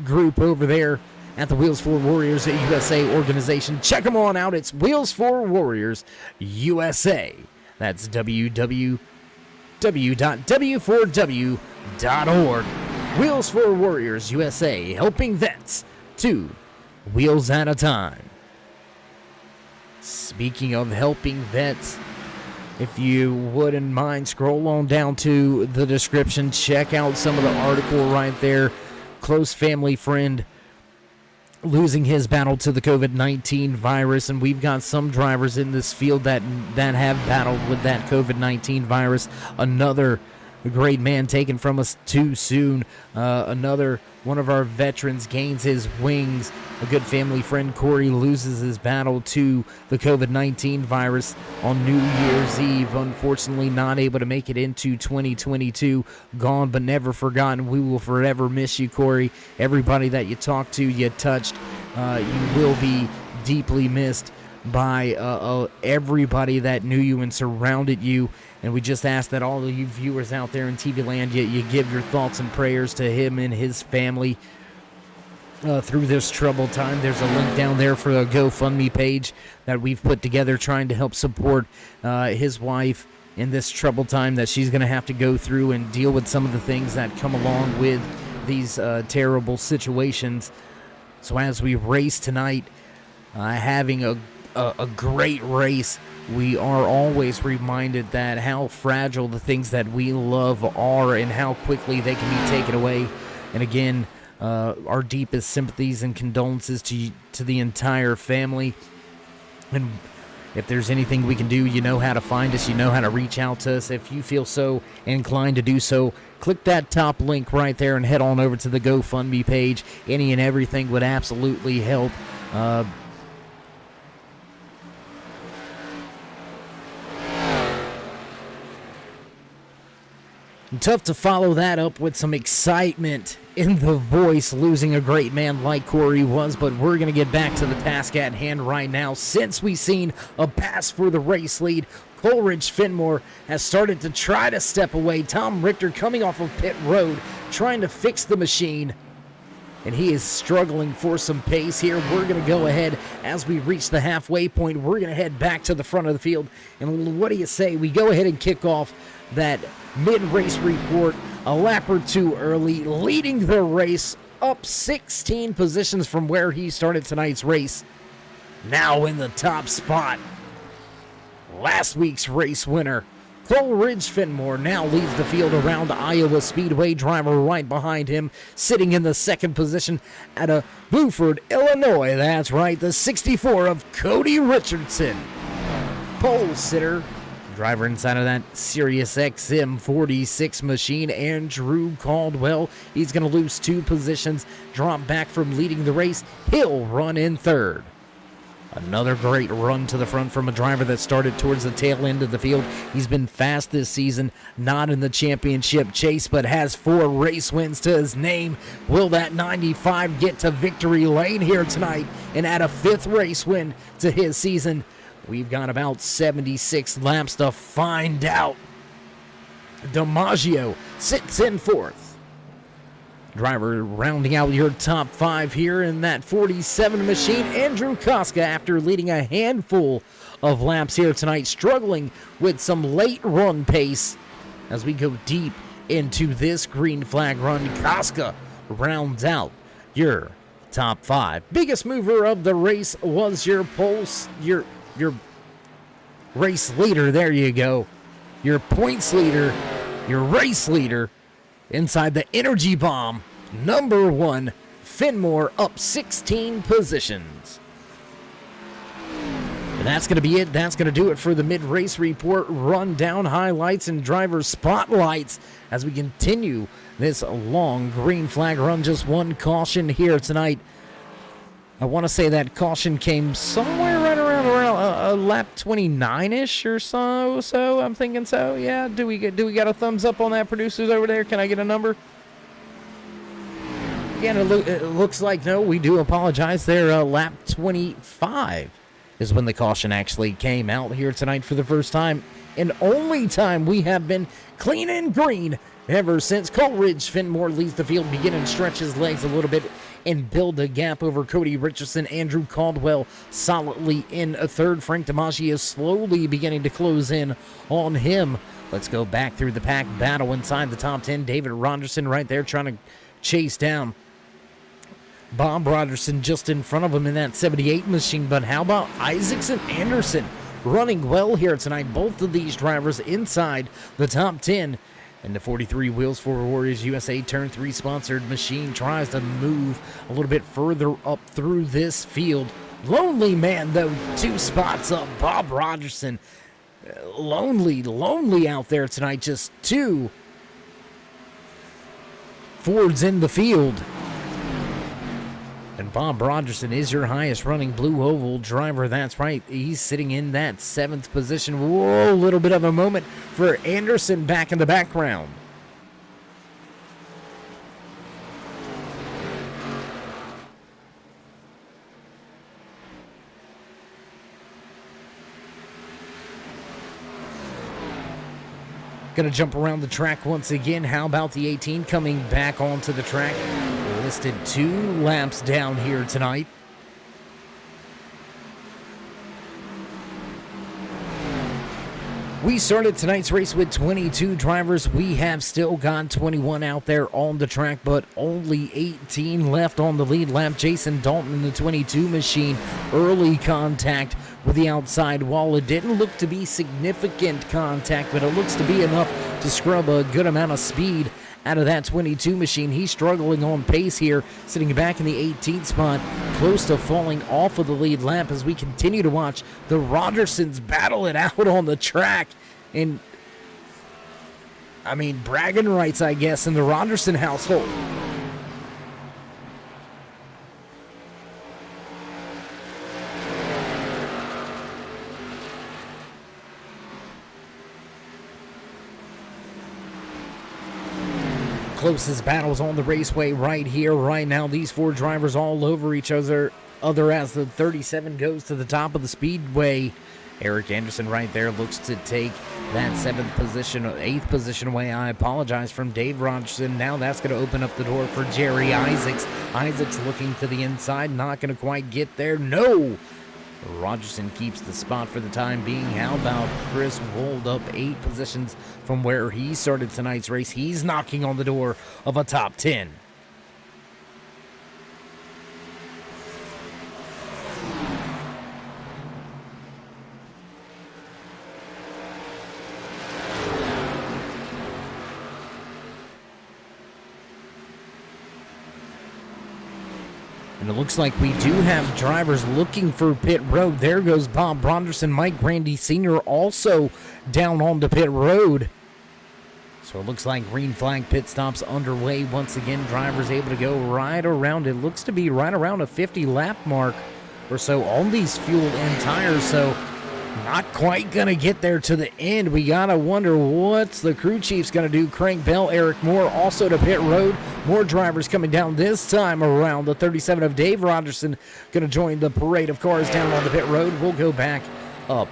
group over there at the Wheels for Warriors USA organization. Check them on out. It's Wheels for Warriors USA. That's www.w4w.org. Wheels for Warriors USA, helping vets 2 wheels at a time. Speaking of helping vets, if you wouldn't mind, scroll on down to the description. Check out some of the article right there. Close family friend losing his battle to the COVID-19 virus, and we've got some drivers in this field that have battled with that COVID-19 virus. Another great man taken from us too soon. Another one of our veterans gains his wings. A good family friend, Corey, loses his battle to the COVID-19 virus on New Year's Eve. Unfortunately, not able to make it into 2022. Gone but never forgotten. We will forever miss you, Corey. Everybody that you talked to, you touched, you will be deeply missed by everybody that knew you and surrounded you. And we just ask that all of you viewers out there in TV land, you give your thoughts and prayers to him and his family through this troubled time. There's a link down there for a GoFundMe page that we've put together trying to help support his wife in this troubled time that she's going to have to go through and deal with some of the things that come along with these terrible situations. So as we race tonight, having a great race, we are always reminded that how fragile the things that we love are and how quickly they can be taken away. And again, our deepest sympathies and condolences to the entire family. And if there's anything we can do, you know how to find us, you know how to reach out to us. If you feel so inclined to do so, click that top link right there and head on over to the GoFundMe page. Any and everything would absolutely help. Tough to follow that up with some excitement in the voice, losing a great man like Corey was, but we're going to get back to the task at hand right now. Since we've seen a pass for the race lead, Coleridge Fenmore has started to try to step away. Tom Richter coming off of pit road, trying to fix the machine, and he is struggling for some pace here. We're going to go ahead as we reach the halfway point. We're going to head back to the front of the field, and what do you say? We go ahead and kick off that mid-race report a lap or two early, leading the race up 16 positions from where he started tonight's race. Now in the top spot, last week's race winner, Coleridge Fenmore, now leads the field around Iowa Speedway. Driver right behind him, sitting in the second position at a Buford, Illinois. That's right, the 64 of Cody Richardson. Pole sitter Driver inside of that Sirius XM 46 machine, Andrew Caldwell. He's going to lose 2 positions, drop back from leading the race. He'll run in third. Another great run to the front from a driver that started towards the tail end of the field. He's been fast this season, not in the championship chase, but has 4 race wins to his name. Will that 95 get to victory lane here tonight and add a 5th race win to his season? We've got about 76 laps to find out. DiMaggio sits in 4th. Driver rounding out your top 5 here in that 47 machine, Andrew Koska, after leading a handful of laps here tonight, struggling with some late run pace as we go deep into this green flag run. Koska rounds out your top 5. Biggest mover of the race was your pulse, your race leader. There you go. Your points leader, your race leader. Inside the energy bomb, number 1, Finmore, up 16 positions. And that's going to be it. That's going to do it for the mid-race report, rundown, highlights, and driver spotlights as we continue this long green flag run. Just 1 caution here tonight. I want to say that caution came somewhere right around lap 29-ish or so. I'm thinking so. Yeah. Do we got a thumbs up on that, producers over there? Can I get a number? Again, it looks like no. We do apologize there. Lap 25 is when the caution actually came out here tonight for the first time and only time we have been clean and green ever since. Coleridge Finmore leads the field, begin and stretch his legs a little bit and build a gap over Cody Richardson. Andrew Caldwell solidly in a third. Frank DiMaggio slowly beginning to close in on him. Let's go back through the pack battle inside the top 10. David Rogerson right there trying to chase down Bob Rogerson just in front of him in that 78 machine. But how about Isaacs and Anderson running well here tonight? Both of these drivers inside the top 10. And the 43 Wheels for Warriors USA Turn 3 sponsored machine tries to move a little bit further up through this field. Lonely man, though, 2 spots up. Bob Rogerson, lonely out there tonight. Just 2 Fords in the field. And Bob Rogerson is your highest running Blue Oval driver. That's right. He's sitting in that 7th position. Whoa, a little bit of a moment for Anderson back in the background. Going to jump around the track once again. How about the 18 coming back onto the track? Listed 2 laps down here tonight. We started tonight's race with 22 drivers. We have still got 21 out there on the track, but only 18 left on the lead lap. Jason Dalton in the 22 machine. Early contact with the outside wall. It didn't look to be significant contact, but it looks to be enough to scrub a good amount of speed out of that 22 machine. He's struggling on pace here, sitting back in the 18th spot, close to falling off of the lead lap as we continue to watch the Rogersons battle it out on the track. And, I mean, bragging rights, I guess, in the Rogerson household. Closest battles on the raceway right here, right now. These 4 drivers all over each other as the 37 goes to the top of the speedway. Eric Anderson right there looks to take that 8th position away. I apologize, from Dave Rogerson. Now that's going to open up the door for Jerry Isaacs. Isaacs looking to the inside, not going to quite get there. No! Rogerson keeps the spot for the time being. How about Chris Wold up 8 positions from where he started tonight's race? He's knocking on the door of a top 10. And it looks like we do have drivers looking for pit road. There goes Bob Bronderson, Mike Grandy Sr. also down on the pit road. So it looks like green flag pit stops underway. Once again, drivers able to go right around. It looks to be right around a 50 lap mark or so on these fuel and tires. So not quite going to get there to the end. We got to wonder what's the crew chief's going to do. Crank Bell, Eric Moore also to pit road. More drivers coming down this time around. The 37 of Dave Rogerson going to join the parade of cars down on the pit road. We'll go back up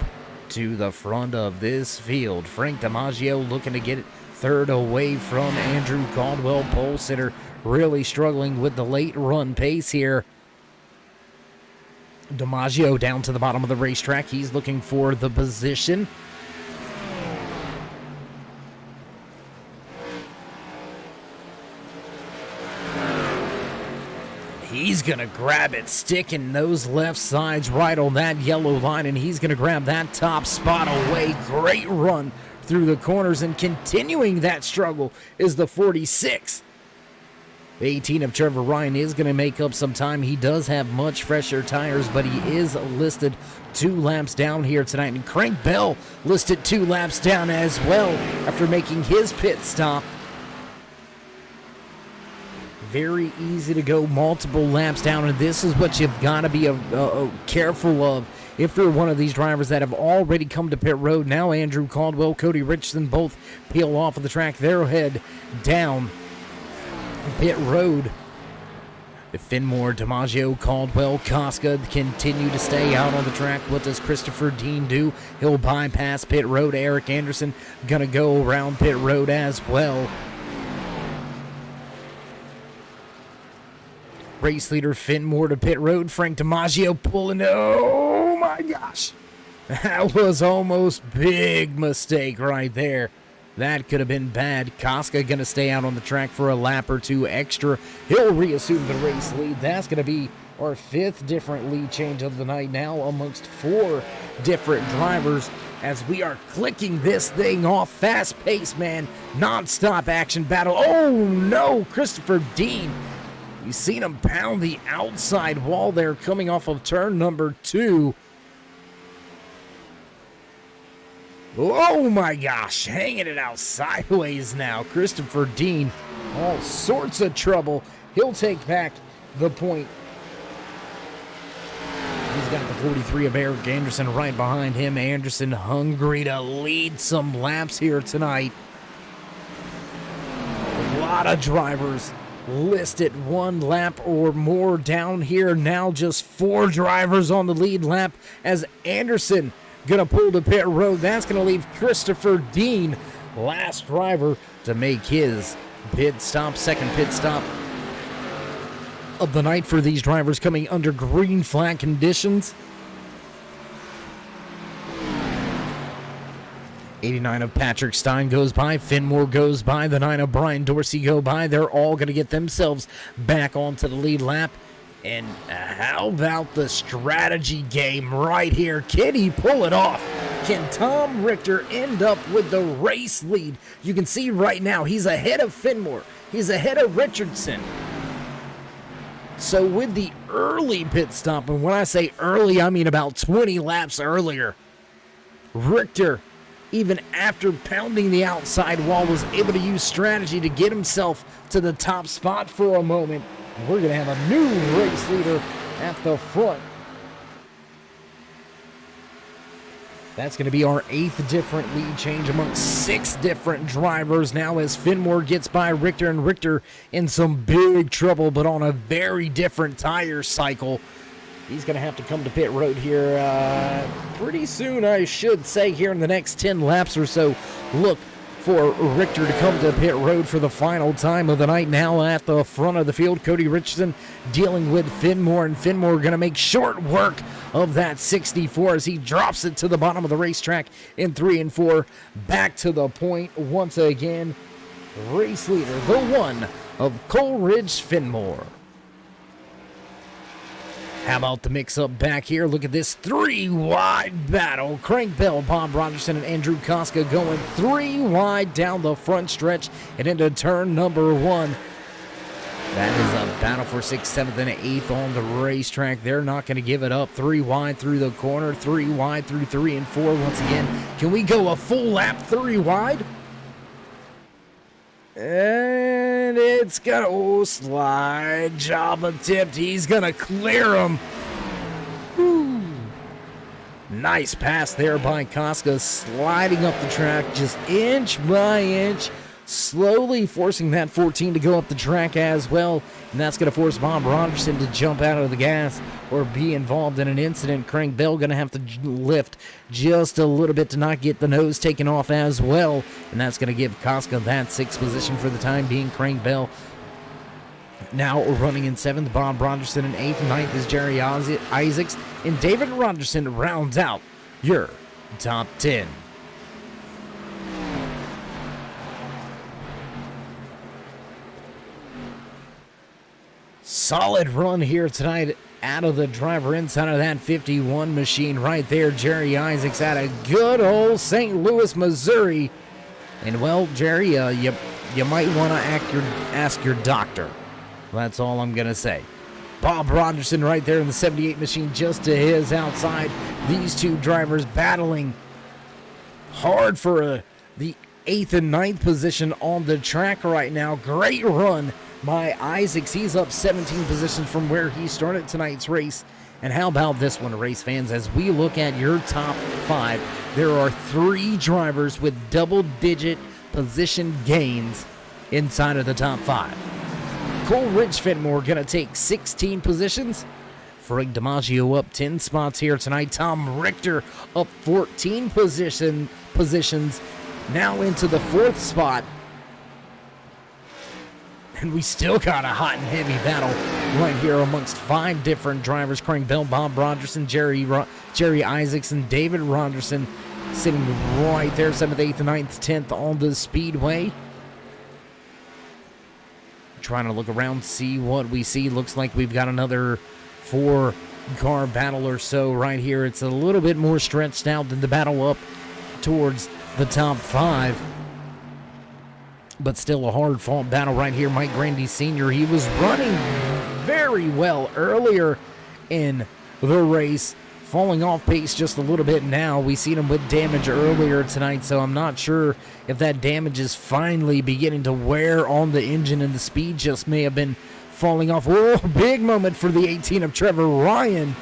to the front of this field. Frank DiMaggio looking to get it third away from Andrew Caldwell. Pole sitter really struggling with the late run pace here. DiMaggio down to the bottom of the racetrack. He's looking for the position. He's going to grab it, sticking those left sides right on that yellow line, and he's going to grab that top spot away. Great run through the corners, and continuing that struggle is the 46. The 18 of Trevor Ryan is going to make up some time. He does have much fresher tires, but he is listed 2 laps down here tonight. And Crank Bell listed 2 laps down as well after making his pit stop. Very easy to go multiple laps down, and this is what you've got to be careful of if you're one of these drivers that have already come to pit road. Now Andrew Caldwell, Cody Richardson both peel off of the track. They'll head down pit road. Finmore, DiMaggio, Caldwell, Koska continue to stay out on the track. What does Christopher Dean do? He'll bypass pit road. Eric Anderson gonna go around pit road as well. Race leader Finmore to pit road. Frank DiMaggio pulling. Oh my gosh. That was almost big mistake right there. That could have been bad. Koska going to stay out on the track for a lap or 2 extra. He'll reassume the race lead. That's going to be our 5th different lead change of the night now amongst 4 different drivers as we are clicking this thing off. Fast pace, man. Non-stop action battle. Oh no, Christopher Dean. You seen him pound the outside wall there coming off of turn number 2. Oh my gosh, hanging it out sideways now. Christopher Dean, all sorts of trouble. He'll take back the point. He's got the 43 of Eric Anderson right behind him. Anderson hungry to lead some laps here tonight. A lot of drivers listed 1 lap or more down here. Now just 4 drivers on the lead lap as Anderson gonna pull to pit road. That's gonna leave Christopher Dean, last driver, to make his pit stop, second pit stop of the night for these drivers coming under green flag conditions. 89 of Patrick Stein goes by. Finmore goes by. The 9 of Brian Dorsey go by. They're all going to get themselves back onto the lead lap. And how about the strategy game right here? Can he pull it off? Can Tom Richter end up with the race lead? You can see right now he's ahead of Finmore. He's ahead of Richardson. So with the early pit stop, and when I say early, I mean about 20 laps earlier, Richter, even after pounding the outside wall, was able to use strategy to get himself to the top spot for a moment. We're going to have a new race leader at the front. That's going to be our 8th different lead change amongst 6 different drivers now as Finmore gets by Richter, and Richter in some big trouble, but on a very different tire cycle. He's going to have to come to pit road here pretty soon, I should say, here in the next 10 laps or so. Look for Richter to come to pit road for the final time of the night. Now at the front of the field, Cody Richardson dealing with Finmore, and Finmore going to make short work of that 64 as he drops it to the bottom of the racetrack in 3 and 4. Back to the point once again. Race leader, the 1 of Coleridge Finmore. How about the mix-up back here? Look at this 3-wide battle. Crank Bell, Bob Rogerson, and Andrew Koska going 3 wide down the front stretch and into turn number 1. That is a battle for 6th, 7th, and 8th on the racetrack. They're not going to give it up. 3 wide through the corner, 3 wide through 3 and 4 once again. Can we go a full lap 3 wide? And it's going to slide. Job attempt. He's going to clear him. Whew. Nice pass there by Koska, sliding up the track just inch by inch. Slowly forcing that 14 to go up the track as well. And that's going to force Bob Rogerson to jump out of the gas or be involved in an incident. Crank Bell going to have to lift just a little bit to not get the nose taken off as well. And that's going to give Koska that 6th position for the time being. Crank Bell now running in 7th. Bob Rogerson in 8th. 9th is Jerry Isaacs. And David Rogerson rounds out your top 10. Solid run here tonight out of the driver inside of that 51 machine right there. Jerry Isaacs out of good old St. Louis, Missouri. And, well, Jerry, you might want to ask your doctor. That's all I'm going to say. Bob Rogerson right there in the 78 machine just to his outside. These two drivers battling hard for the 8th and 9th position on the track right now. Great run by Isaacs. He's up 17 positions from where he started tonight's race. And how about this one, race fans? As we look at your top 5, there are 3 drivers with double-digit position gains inside of the top 5. Coleridge Fenmore going to take 16 positions. Frank DiMaggio up 10 spots here tonight. Tom Richter up 14 positions, now into the 4th spot. And we still got a hot and heavy battle right here amongst 5 different drivers. Crank Bell, Bob Rogerson, Jerry Isaacs, and David Rogerson sitting right there, 7th, 8th, 9th, 10th on the speedway. Trying to look around, see what we see. Looks like we've got another 4-car battle or so right here. It's a little bit more stretched out than the battle up towards the top 5. But still a hard-fought battle right here. Mike Grandy Sr., he was running very well earlier in the race, falling off pace just a little bit now. We seen him with damage earlier tonight, so I'm not sure if that damage is finally beginning to wear on the engine, and the speed just may have been falling off. Whoa, big moment for the 18 of Trevor Ryan.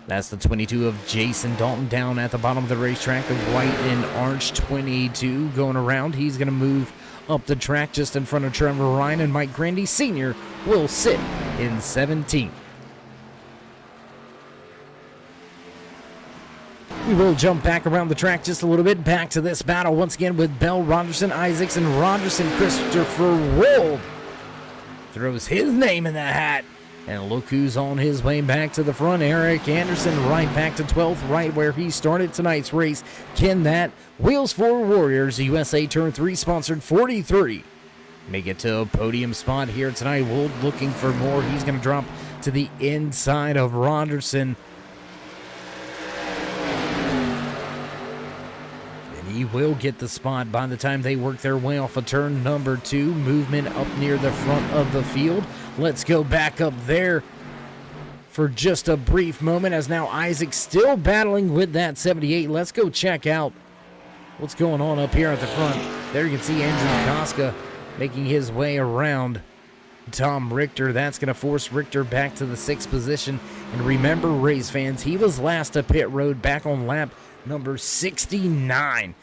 That's the 22 of Jason Dalton down at the bottom of the racetrack. The white and orange 22 going around. He's going to move up the track just in front of Trevor Ryan, and Mike Grandy Sr. will sit in 17th. We will jump back around the track just a little bit. Back to this battle once again with Bell, Rogerson, Isaacs, and Rogerson. Christopher Wold throws his name in the hat. And look who's on his way back to the front. Eric Anderson right back to 12th, right where he started tonight's race. Can that Wheels for Warriors USA Turn 3 sponsored 43 make it to a podium spot here tonight? Wold looking for more. He's going to drop to the inside of Rogerson. He will get the spot by the time they work their way off of turn number 2. Movement up near the front of the field. Let's go back up there for just a brief moment, as now Isaac still battling with that 78. Let's go check out what's going on up here at the front. There you can see Andrew Koska making his way around Tom Richter. That's going to force Richter back to the 6th position. And remember, race fans, he was last to pit road back on lap number 69.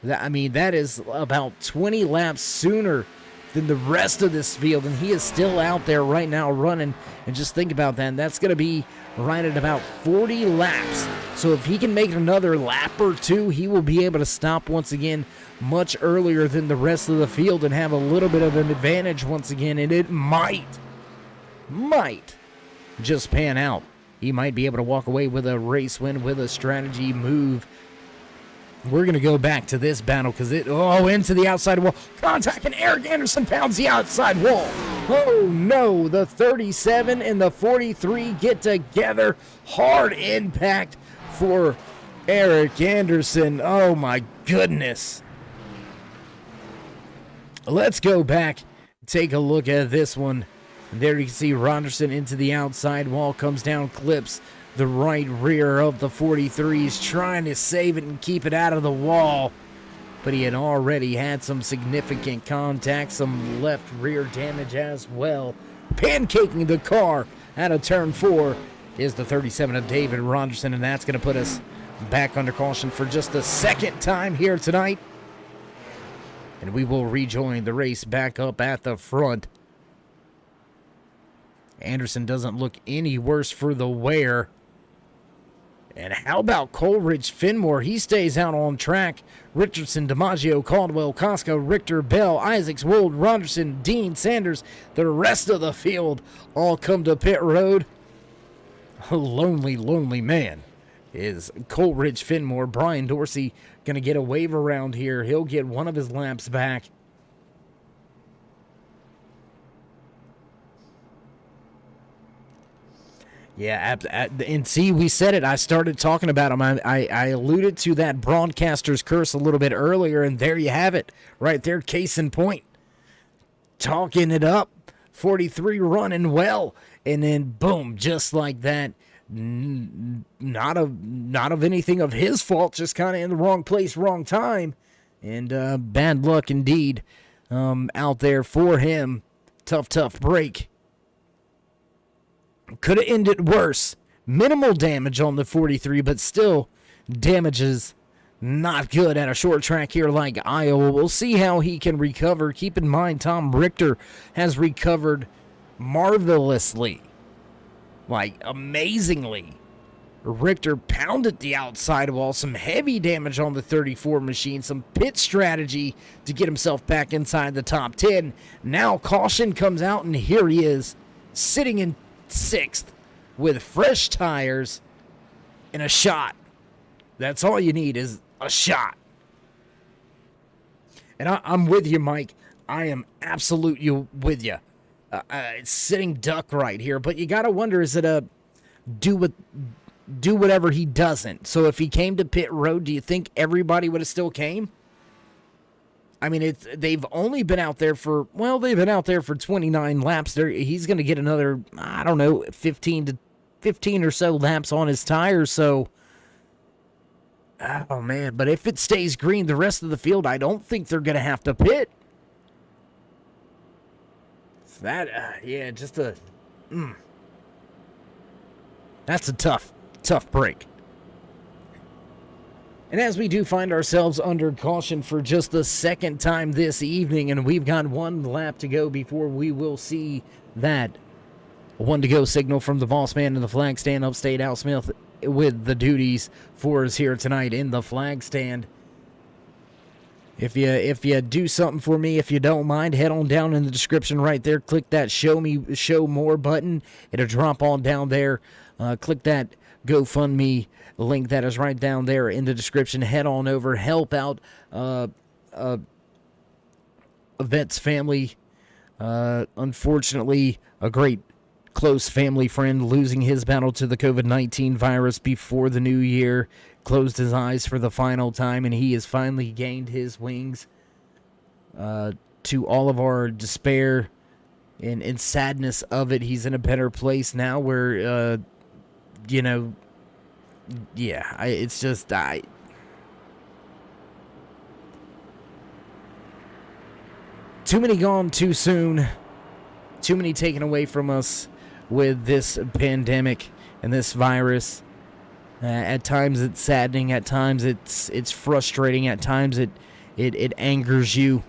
That is about 20 laps sooner than the rest of this field, and he is still out there right now running. And just think about that. That's going to be right at about 40 laps. So if he can make another lap or 2, he will be able to stop once again much earlier than the rest of the field and have a little bit of an advantage once again. And it might just pan out. He might be able to walk away with a race win with a strategy move. We're going to go back to this battle because into the outside wall. Contact, and Eric Anderson pounds the outside wall. Oh no, the 37 and the 43 get together. Hard impact for Eric Anderson. Oh my goodness. Let's go back take a look at this one. There you can see Ronderson into the outside wall, comes down, clips the right rear of the 43s, trying to save it and keep it out of the wall. But he had already had some significant contact, some left rear damage as well. Pancaking the car out of turn 4 is the 37 of David Ronderson, and that's going to put us back under caution for just the second time here tonight. And we will rejoin the race back up at the front. Anderson doesn't look any worse for the wear. And how about Coleridge Finmore? He stays out on track. Richardson, DiMaggio, Caldwell, Costco, Richter, Bell, Isaacs, Wold, Ronderson, Dean, Sanders, the rest of the field all come to pit road. A lonely, lonely man is Coleridge Finmore. Brian Dorsey going to get a wave around here. He'll get one of his laps back. Yeah, and see, we said it. I started talking about him. I alluded to that broadcaster's curse a little bit earlier, and there you have it. Right there, case in point. Talking it up. 43 running well. And then, boom, just like that. Not of anything of his fault, just kind of in the wrong place, wrong time. And bad luck indeed out there for him. Tough break. Could have ended worse. Minimal damage on the 43, but still damages not good at a short track here like Iowa. We'll see how he can recover. Keep in mind, Tom Richter has recovered marvelously. Like, amazingly. Richter pounded the outside wall. Some heavy damage on the 34 machine. Some pit strategy to get himself back inside the top 10. Now caution comes out, and here he is, sitting in 6th with fresh tires and a shot. That's all you need is a shot. And I'm with you, Mike. I am absolutely with you. It's sitting duck right here, but you got to wonder, is it a do whatever he doesn't? So if he came to pit road, do you think everybody would have still came? I mean, they've only been out there for, 29 laps. He's going to get another, 15 or so laps on his tires. So, oh man, but if it stays green, the rest of the field, I don't think they're going to have to pit. So that's a tough break. And as we do find ourselves under caution for just the second time this evening, and we've got one lap to go before we will see that one to go signal from the boss man in the flag stand, Upstate Al Smith, with the duties for us here tonight in the flag stand. If you do something for me, if you don't mind, head on down in the description right there. Click that show more button. It'll drop on down there. Click that GoFundMe link that is right down there in the description. Head on over, help out a vet's family. Unfortunately, a great close family friend losing his battle to the COVID-19 virus before the new year. Closed his eyes for the final time, and he has finally gained his wings. To all of our despair and sadness of it, he's in a better place now where, it's just, too many gone too soon. Too many taken away from us with this pandemic and this virus. At times it's saddening. At times it's frustrating. At times it angers you.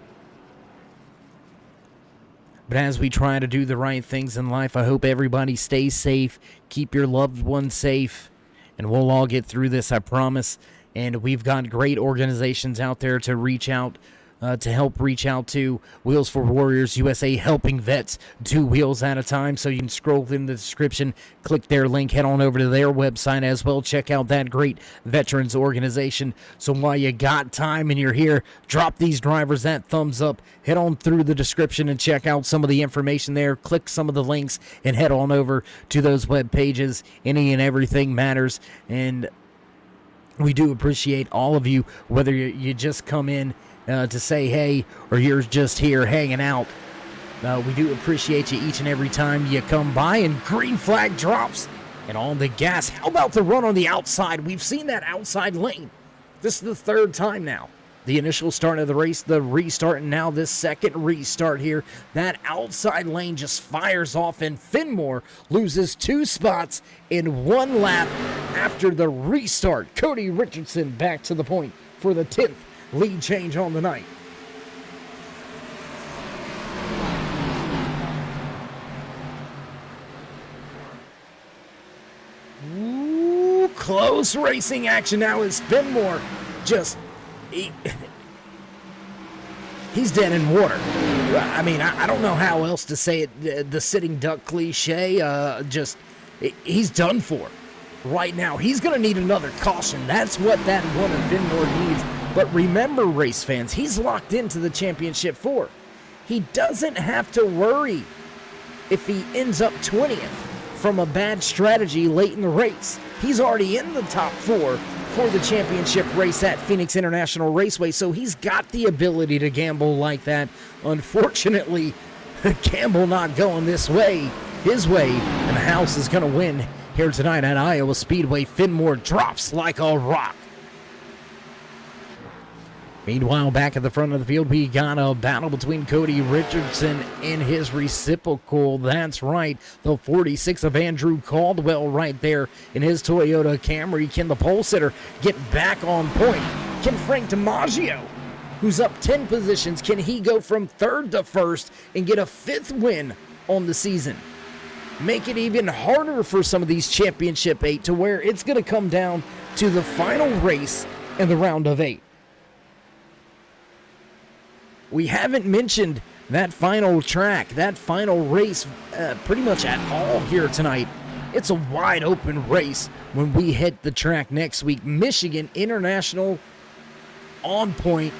But as we try to do the right things in life, I hope everybody stays safe. Keep your loved ones safe. And we'll all get through this, I promise. And we've got great organizations out there to reach out, to help reach out to. Wheels for Warriors USA, helping vets 2 wheels at a time. So you can scroll in the description, click their link, head on over to their website as well. Check out that great veterans organization. So while you got time and you're here, drop these drivers that thumbs up. Head on through the description and check out some of the information there. Click some of the links and head on over to those web pages. Any and everything matters. And we do appreciate all of you, whether you just come in to say hey, or you're just here hanging out. We do appreciate you each and every time you come by, and green flag drops and on the gas. How about the run on the outside? We've seen that outside lane. This is the third time now. The initial start of the race, the restart, and now this second restart here. That outside lane just fires off, and Finmore loses 2 spots in 1 lap after the restart. Cody Richardson back to the point for the 10th lead change on the night. Ooh, close racing action now as Finmore just... He's dead in water. I mean, I don't know how else to say it. The sitting duck cliche, he's done for right now. He's going to need another caution. That's what that one of Finmore needs. But remember, race fans, he's locked into the championship 4. He doesn't have to worry if he ends up 20th from a bad strategy late in the race. He's already in the top 4 for the championship race at Phoenix International Raceway, so he's got the ability to gamble like that. Unfortunately, gamble not going this way, his way, and the house is going to win here tonight at Iowa Speedway. Finmore drops like a rock. Meanwhile, back at the front of the field, we got a battle between Cody Richardson and his reciprocal. That's right, the 46 of Andrew Caldwell right there in his Toyota Camry. Can the pole sitter get back on point? Can Frank DiMaggio, who's up 10 positions, can he go from 3rd to 1st and get a 5th win on the season? Make it even harder for some of these championship 8 to where it's going to come down to the final race in the round of 8. We haven't mentioned that final track, that final race pretty much at all here tonight. It's a wide open race when we hit the track next week. Michigan International on point.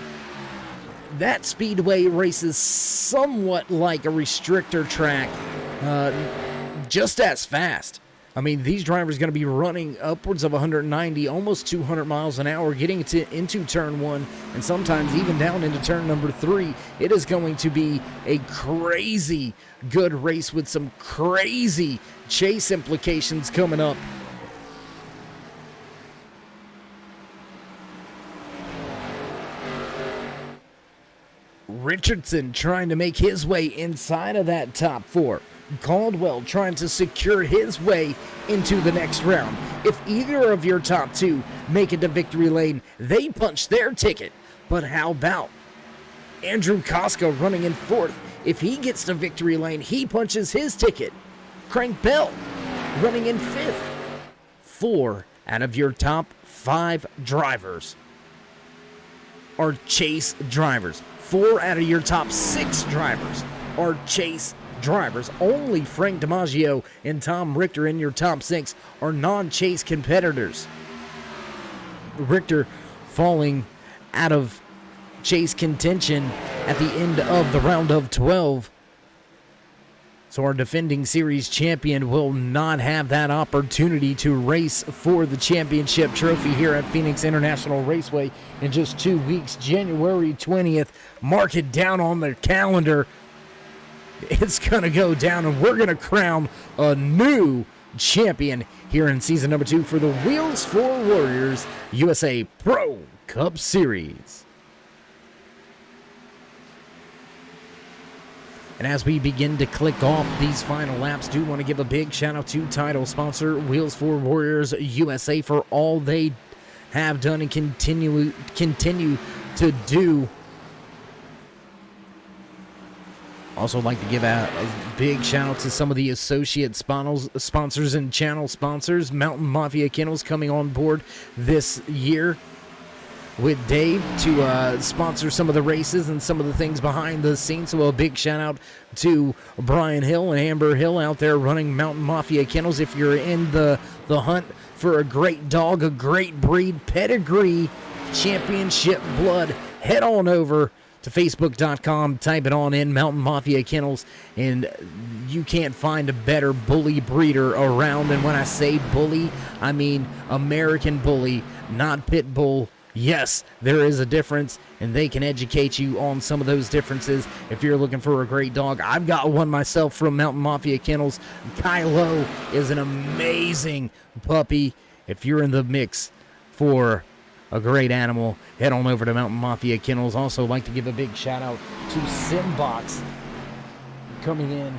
That speedway races somewhat like a restrictor track, just as fast. I mean, these drivers are going to be running upwards of 190, almost 200 miles an hour, getting into turn 1, and sometimes even down into turn number 3. It is going to be a crazy good race with some crazy chase implications coming up. Richardson trying to make his way inside of that top 4. Caldwell trying to secure his way into the next round. If either of your top 2 make it to victory lane, they punch their ticket. But how about Andrew Koska running in 4th? If he gets to victory lane, he punches his ticket. Crank Bell running in 5th. 4 out of your top 5 drivers are chase drivers. 4 out of your top 6 drivers are chase drivers. Only Frank DiMaggio and Tom Richter in your top 6 are non-chase competitors. Richter falling out of chase contention at the end of the round of 12. So our defending series champion will not have that opportunity to race for the championship trophy here at Phoenix International Raceway in just 2 weeks. January 20th. Mark it down on the calendar. It's going to go down, and we're going to crown a new champion here in season number 2 for the Wheels for Warriors USA Pro Cup Series. And as we begin to click off these final laps, do want to give a big shout out to title sponsor Wheels for Warriors USA for all they have done and continue to do. Also like to give a big shout out to some of the associate sponsors and channel sponsors. Mountain Mafia Kennels coming on board this year with Dave to sponsor some of the races and some of the things behind the scenes. So a big shout out to Brian Hill and Amber Hill out there running Mountain Mafia Kennels. If you're in the hunt for a great dog, a great breed, pedigree, championship blood, head on over to Facebook.com, type it on in, Mountain Mafia Kennels, and you can't find a better bully breeder around. And when I say bully, I mean American bully, not pit bull Yes, there is a difference, and they can educate you on some of those differences if you're looking for a great dog. I've got one myself from Mountain Mafia Kennels. Kylo is an amazing puppy. If you're in the mix for a great animal, head on over to Mountain Mafia Kennels. Also like to give a big shout out to Simbox coming in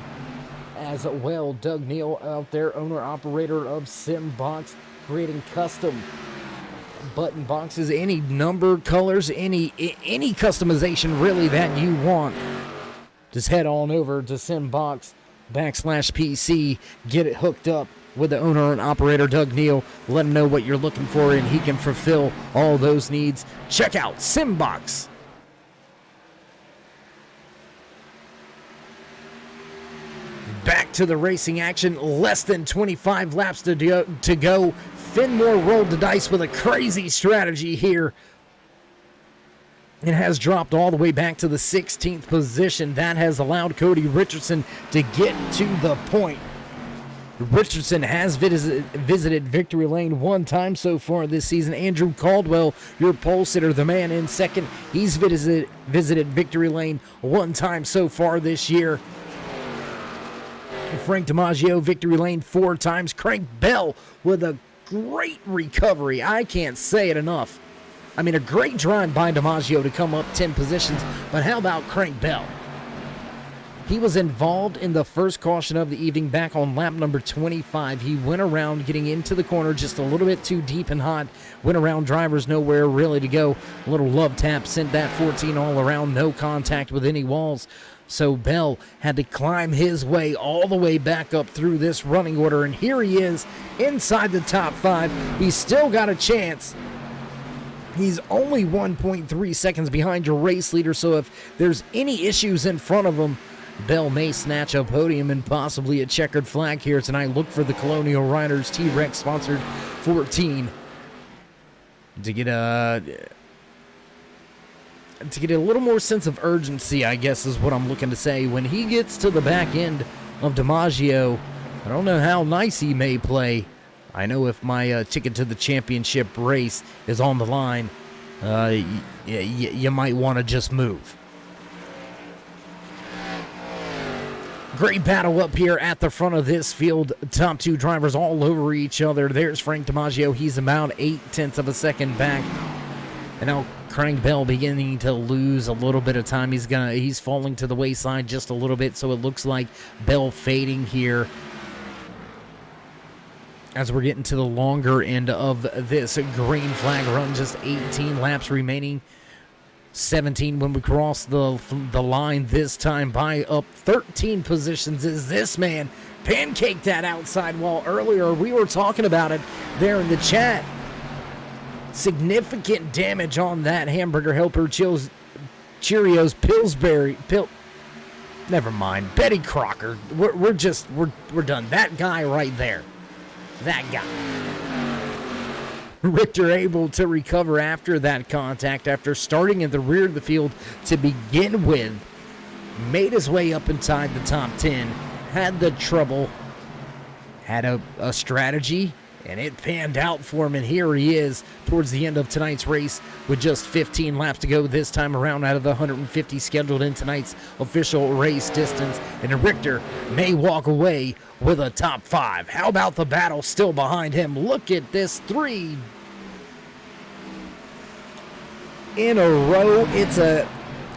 as well. Doug Neal out there, owner-operator of Simbox, creating custom button boxes, any number, colors, any customization really that you want. Just head on over to Simbox.com/PC, get it hooked up with the owner and operator Doug Neal. Let him know what you're looking for, and he can fulfill all those needs. Check out Simbox. Back to the racing action. Less than 25 laps to go. Finmore rolled the dice with a crazy strategy here. It has dropped all the way back to the 16th position. That has allowed Cody Richardson to get to the point. Richardson has visited victory lane one time so far this season. Andrew Caldwell, your pole sitter, the man in second, he's visited victory lane one time so far this year. Frank DiMaggio, victory lane 4 times. Crank Bell with a great recovery. I can't say it enough. I mean, a great drive by DiMaggio to come up 10 positions, but how about Crank Bell? He was involved in the first caution of the evening back on lap number 25. He went around getting into the corner just a little bit too deep and hot. Went around drivers, nowhere really to go. A little love tap, sent that 14 all around, no contact with any walls. So Bell had to climb his way all the way back up through this running order, and here he is inside the top 5. He's still got a chance. He's only 1.3 seconds behind your race leader, so if there's any issues in front of him, Bell may snatch a podium and possibly a checkered flag here tonight. Look for the Colonial Riders T-Rex sponsored 14 to get a little more sense of urgency, I guess is what I'm looking to say. When he gets to the back end of DiMaggio, I don't know how nice he may play. I know if my ticket to the championship race is on the line, you might want to just move. Great battle up here at the front of this field. Top 2 drivers all over each other. There's Frank DiMaggio. He's about 0.8 of a second back. And now Crank Bell beginning to lose a little bit of time. He's falling to the wayside just a little bit, so it looks like Bell fading here as we're getting to the longer end of this green flag run. Just 18 laps remaining. 17 when we cross the line this time by up 13 positions. Is this man pancaked that outside wall earlier? We were talking about it there in the chat. Significant damage on that hamburger helper. Cheerios Pillsbury never mind. Betty Crocker. We're done. That guy right there. That guy. Richter able to recover after that contact, after starting in the rear of the field to begin with. Made his way up inside the top 10. Had the trouble. Had a strategy, and it panned out for him, and here he is towards the end of tonight's race with just 15 laps to go this time around out of the 150 scheduled in tonight's official race distance, and Richter may walk away with a top 5. How about the battle still behind him? Look at this, 3 in a row. It's a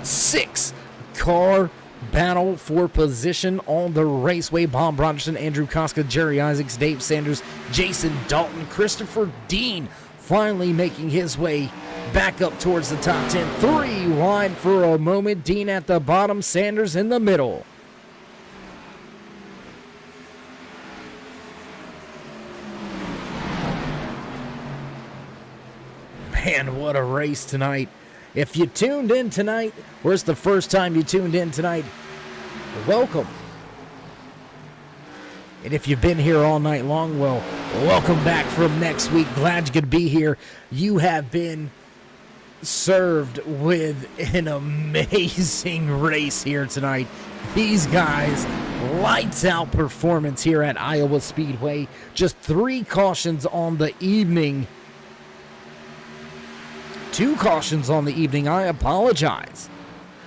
6-car battle for position on the raceway. Bob Rogerson, Andrew Koska, Jerry Isaacs, Dave Sanders, Jason Dalton, Christopher Dean finally making his way back up towards the top 10. 3 wide for a moment. Dean at the bottom, Sanders in the middle. Man, what a race tonight. If you tuned in tonight, or it's the first time you tuned in tonight, welcome. And if you've been here all night long, well, welcome back from next week. Glad you could be here. You have been served with an amazing race here tonight. These guys, lights out performance here at Iowa Speedway. Just 3 cautions on the evening. 2 cautions on the evening. I apologize.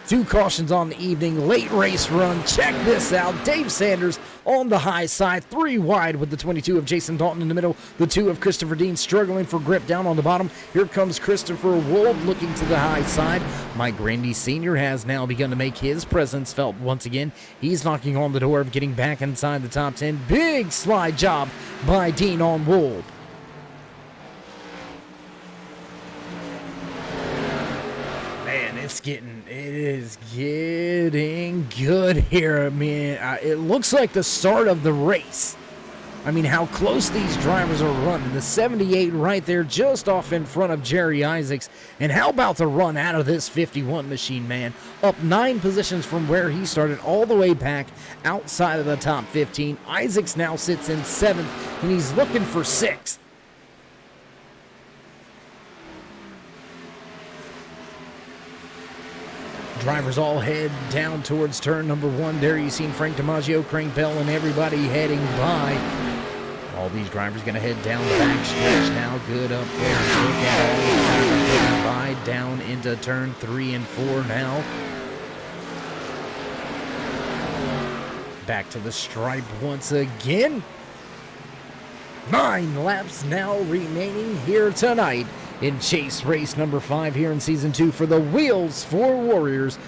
2 cautions on the evening. Late race run. Check this out. Dave Sanders on the high side. 3 wide with the 22 of Jason Dalton in the middle. The 2 of Christopher Dean struggling for grip down on the bottom. Here comes Christopher Wold looking to the high side. Mike Grandy Sr. has now begun to make his presence felt once again. He's knocking on the door of getting back inside the top 10. Big slide job by Dean on Wold. Man, it is getting good here. I mean, it looks like the start of the race. I mean, how close these drivers are running. The 78 right there just off in front of Jerry Isaacs. And how about the run out of this 51 machine, man? Up 9 positions from where he started all the way back outside of the top 15. Isaacs now sits in 7th, and he's looking for 6th. Drivers all head down towards turn number 1. There you seen Frank DiMaggio, Crank Bell, and everybody heading by. All these drivers going to head down the back stretch now. Good up there. Look at all the drivers heading by down into turn 3 and 4 now. Back to the stripe once again. 9 laps now remaining here tonight in Chase Race number 5 here in Season 2 for the Wheels for Warriors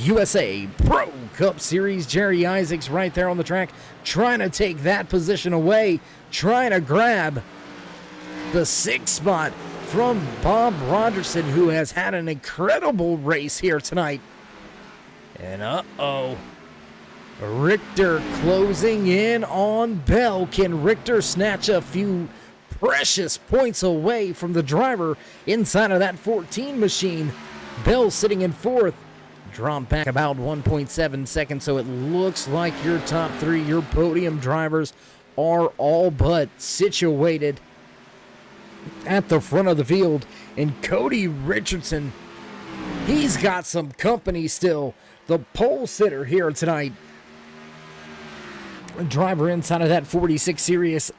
USA Pro Cup Series. Jerry Isaacs right there on the track trying to take that position away, trying to grab the 6th spot from Bob Rogerson, who has had an incredible race here tonight. And Richter closing in on Bell. Can Richter snatch a few precious points away from the driver inside of that 14 machine? Bell sitting in 4th. Drop back about 1.7 seconds, so it looks like your top 3, your podium drivers, are all but situated at the front of the field. And Cody Richardson, he's got some company still. The pole sitter here tonight. Driver inside of that 46 Sirius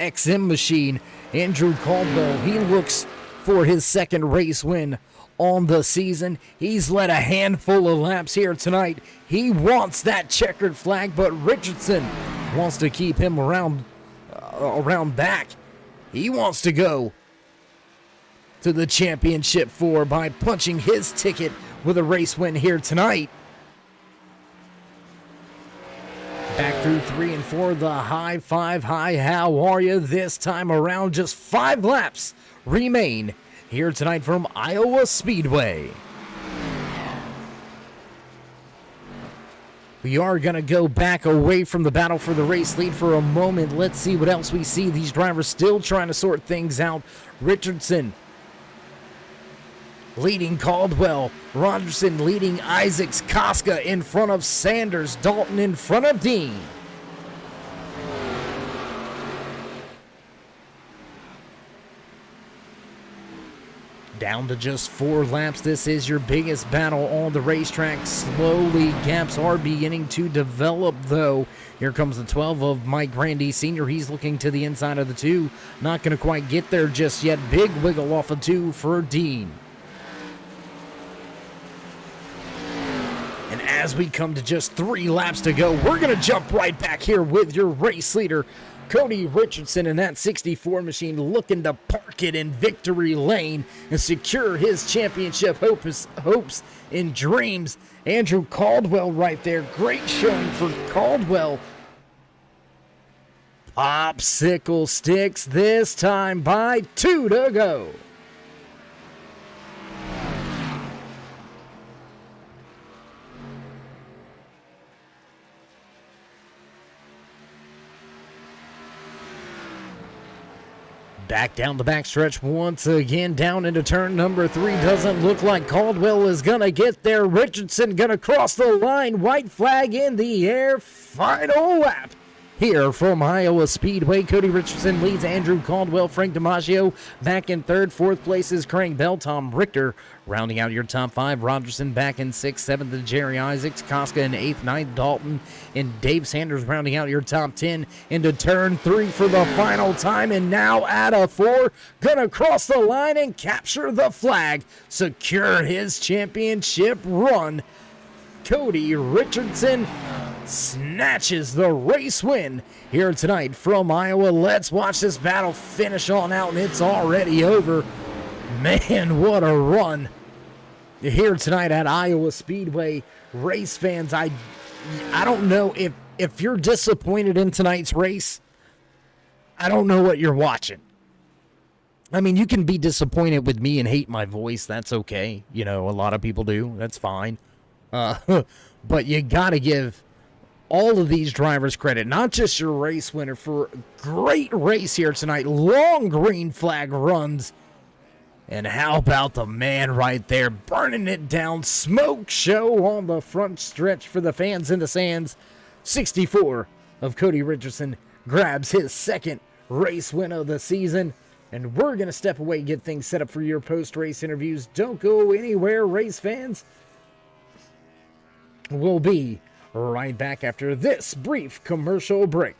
XM machine, Andrew Caldwell. He looks for his 2nd race win on the season. He's led a handful of laps here tonight. He wants that checkered flag, but Richardson wants to keep him around back. He wants to go to the championship 4 by punching his ticket with a race win here tonight. Back through 3 and 4, the high 5. Hi, how are you? This time around, just 5 laps remain here tonight from Iowa Speedway. We are going to go back away from the battle for the race lead for a moment. Let's see what else we see. These drivers still trying to sort things out. Richardson leading Caldwell. Rogerson leading Isaacs. Koska in front of Sanders. Dalton in front of Dean. Down to just 4 laps. This is your biggest battle on the racetrack. Slowly, gaps are beginning to develop, though. Here comes the 12 of Mike Grandy Sr. He's looking to the inside of the 2. Not going to quite get there just yet. Big wiggle off of 2 for Dean. And as we come to just 3 laps to go, we're going to jump right back here with your race leader, Cody Richardson, in that 64 machine, looking to park it in victory lane and secure his championship hopes and dreams. Andrew Caldwell right there. Great showing for Caldwell. Popsicle sticks this time by 2 to go. Back down the backstretch once again, down into turn number 3. Doesn't look like Caldwell is going to get there. Richardson going to cross the line. White flag in the air. Final lap here from Iowa Speedway. Cody Richardson leads Andrew Caldwell. Frank DiMaggio back in third. Fourth place is Craig Bell. Tom Richter rounding out your top five. Rogerson back in sixth. Seventh is Jerry Isaacs. Koska in eighth. Ninth, Dalton. And Dave Sanders rounding out your top 10 into turn three for the final time. And now out of four, gonna cross the line and capture the flag. Secure his championship run. Cody Richardson snatches the race win here tonight from Iowa. Let's watch this battle finish on out, and it's already over. Man, what a run here tonight at Iowa Speedway. Race fans, I don't know if you're disappointed in tonight's race. I don't know what you're watching. I mean, you can be disappointed with me and hate my voice. That's okay. You know, a lot of people do. That's fine. But you got to give all of these drivers credit, not just your race winner, for a great race here tonight. Long green flag runs. And how about the man right there burning it down? Smoke show on the front stretch for the fans in the stands. 64 of Cody Richardson grabs his second race win of the season. And we're going to step away and get things set up for your post-race interviews. Don't go anywhere, race fans. We'll be right back after this brief commercial break.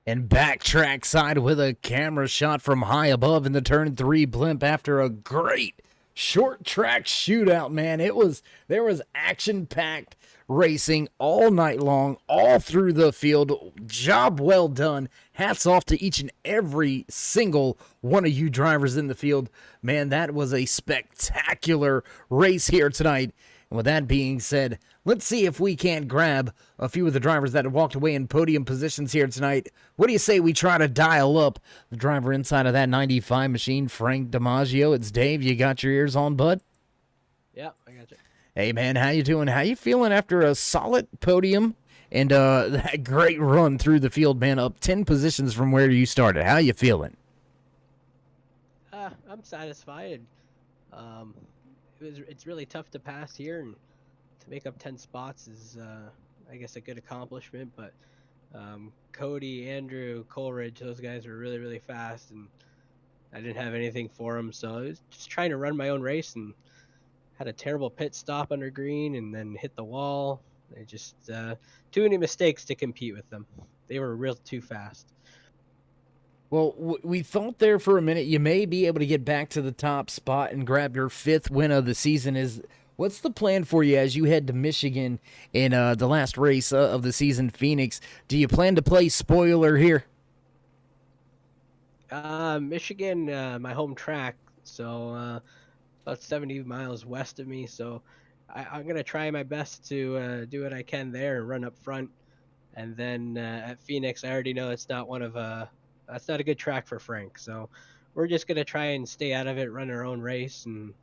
And backtrack side with a camera shot from high above in the turn three blimp after a great short track shootout, man. There was action-packed racing all night long, all through the field. Job well done. Hats off to each and every single one of you drivers in the field. Man, that was a spectacular race here tonight. And with that being said, let's see if we can't grab a few of the drivers that have walked away in podium positions here tonight. What do you say we try to dial up the driver inside of that 95 machine, Frank DiMaggio? It's Dave. You got your ears on, bud? Yeah, I got you. Hey, man, how you doing? How you feeling after a solid podium and that great run through the field, man, up 10 positions from where you started? How you feeling? I'm satisfied. Um, it's really tough to pass here, and to make up 10 spots is, I guess, a good accomplishment. But Cody, Andrew, Coleridge, those guys were really, really fast, and I didn't have anything for them. So I was just trying to run my own race and had a terrible pit stop under green and then hit the wall. I just too many mistakes to compete with them. They were real too fast. Well, we thought there for a minute you may be able to get back to the top spot and grab your 5th win of the season. What's the plan for you as you head to Michigan in the last race of the season, Phoenix? Do you plan to play spoiler here? Michigan, my home track, so about 70 miles west of me. So I'm gonna try my best to do what I can there and run up front. And then at Phoenix, I already know it's not that's not a good track for Frank. So we're just gonna try and stay out of it, run our own race, and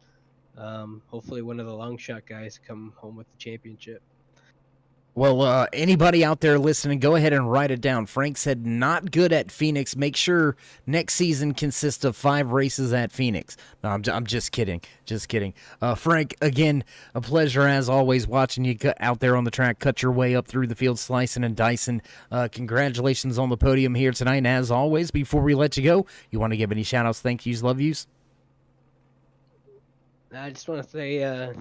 hopefully one of the long shot guys come home with the championship. Well, anybody out there listening, go ahead and write it down. Frank said not good at Phoenix. Make sure next season consists of 5 races at Phoenix. No, I'm just kidding. Just kidding. Frank, again, a pleasure as always watching you out there on the track, cut your way up through the field, slicing and dicing. Congratulations on the podium here tonight. And as always, before we let you go, you want to give any shout-outs, thank yous, love yous? I just want to say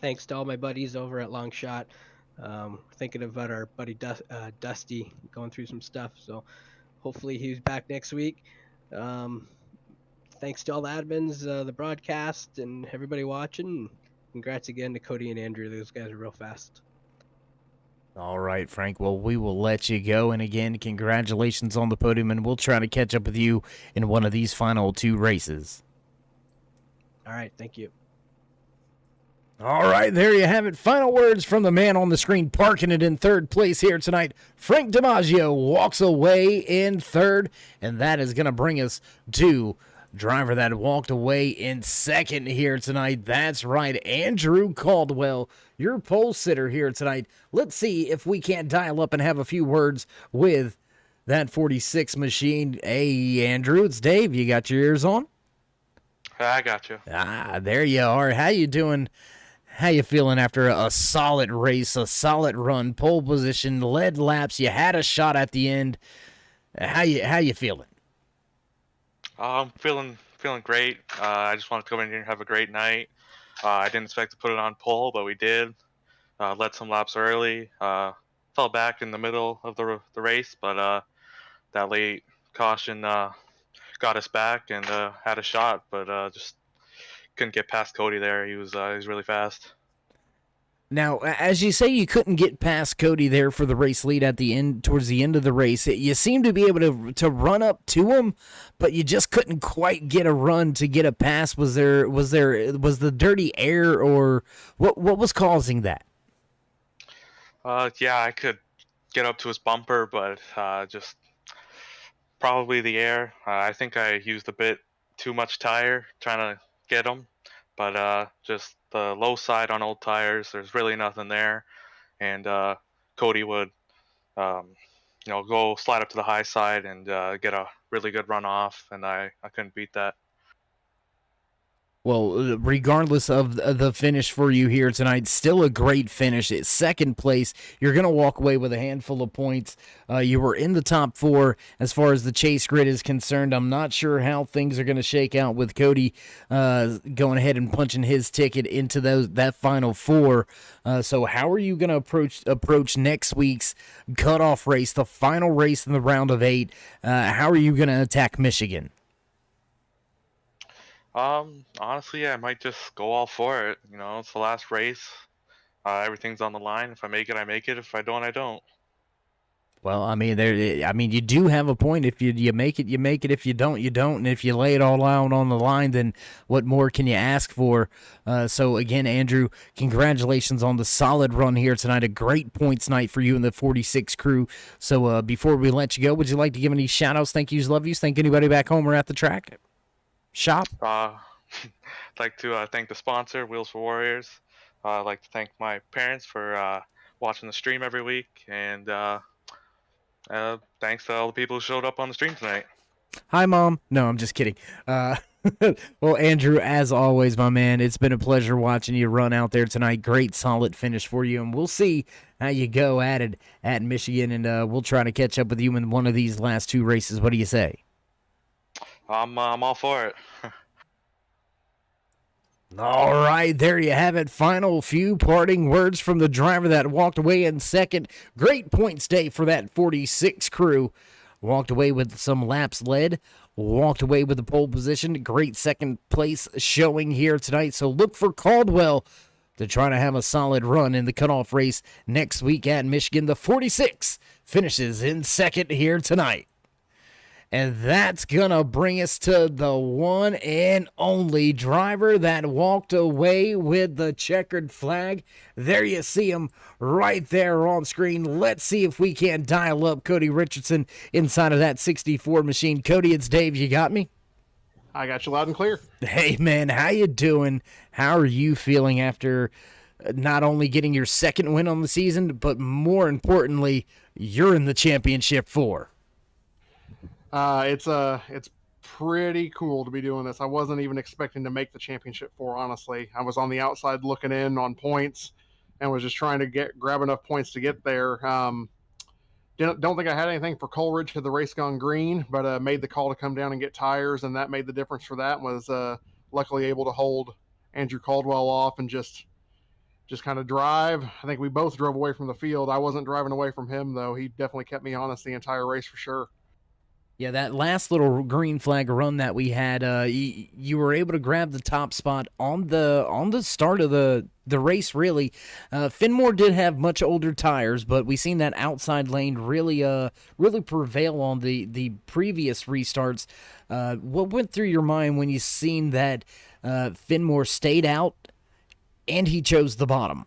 thanks to all my buddies over at Long Shot. Thinking about our buddy Dusty going through some stuff, so hopefully he's back next week. Thanks to all the admins, the broadcast, and everybody watching. Congrats again to Cody and Andrew. Those guys are real fast. All right, Frank. Well, we will let you go. And again, congratulations on the podium, and we'll try to catch up with you in one of these final 2 races. All right, thank you. All right, there you have it. Final words from the man on the screen, parking it in 3rd place here tonight. Frank DiMaggio walks away in 3rd, and that is going to bring us to driver that walked away in 2nd here tonight. That's right, Andrew Caldwell, your pole sitter here tonight. Let's see if we can't dial up and have a few words with that 46 machine. Hey, Andrew, it's Dave. You got your ears on? I got you. There you are. How you doing? How you feeling after a solid race, a solid run, pole position, led laps? You had a shot at the end. How you feeling? I'm feeling great. I just wanted to come in here and have a great night. I didn't expect to put it on pole, but we did. Led some laps early. Fell back in the middle of the race, but that late caution got us back and had a shot, but just couldn't get past Cody there. He was really fast. Now, as you say, you couldn't get past Cody there for the race lead at the end, towards the end of the race. You seemed to be able to run up to him, but you just couldn't quite get a run to get a pass. Was the dirty air, or what was causing that? Yeah, I could get up to his bumper, but just probably the air. I think I used a bit too much tire trying to get him, but just the low side on old tires, there's really nothing there, and Cody would go slide up to the high side and get a really good run off, and I couldn't beat that. Well, regardless of the finish for you here tonight, still a great finish. It's 2nd place. You're going to walk away with a handful of points. You were in the top 4 as far as the chase grid is concerned. I'm not sure how things are going to shake out with Cody going ahead and punching his ticket into that final 4. So how are you going to approach next week's cutoff race, the final race in the round of 8? How are you going to attack Michigan? Honestly, I might just go all for it. It's the last race. Everything's on the line. If I make it, I make it. If I don't, I don't. Well, I mean, you do have a point. If you make it, you make it. If you don't, you don't. And if you lay it all out on the line, then what more can you ask for? So again, Andrew, congratulations on the solid run here tonight. A great points night for you and the 46 crew. So before we let you go, would you like to give any shout-outs, thank yous, love yous, thank anybody back home or at the track? Shop? I'd like to thank the sponsor, Wheels for Warriors. I'd like to thank my parents for watching the stream every week, and thanks to all the people who showed up on the stream tonight. Hi, Mom. No, I'm just kidding. Well, Andrew, as always, my man, it's been a pleasure watching you run out there tonight. Great, solid finish for you, and we'll see how you go at it at Michigan, and we'll try to catch up with you in one of these last 2 races. What do you say? I'm all for it. All right, there you have it. Final few parting words from the driver that walked away in second. Great points day for that 46 crew. Walked away with some laps led. Walked away with the pole position. Great second place showing here tonight. So look for Caldwell to try to have a solid run in the cutoff race next week at Michigan. The 46 finishes in second here tonight. And that's going to bring us to the one and only driver that walked away with the checkered flag. There you see him right there on screen. Let's see if we can dial up Cody Richardson inside of that 64 machine. Cody, it's Dave. You got me? I got you loud and clear. Hey, man, how you doing? How are you feeling after not only getting your second win on the season, but more importantly, you're in the championship 4? It's pretty cool to be doing this. I wasn't even expecting to make the championship 4, honestly. I was on the outside looking in on points and was just trying to grab enough points to get there. Don't think I had anything for Coleridge had the race gone green, but made the call to come down and get tires, and that made the difference for that. Was luckily able to hold Andrew Caldwell off and just kind of drive. I think we both drove away from the field. I wasn't driving away from him, though. He definitely kept me honest the entire race for sure. Yeah, that last little green flag run that we had, you were able to grab the top spot on the start of the race. Really, Finmore did have much older tires, but we seen that outside lane really prevail on the previous restarts. What went through your mind when you seen that Finmore stayed out and he chose the bottom?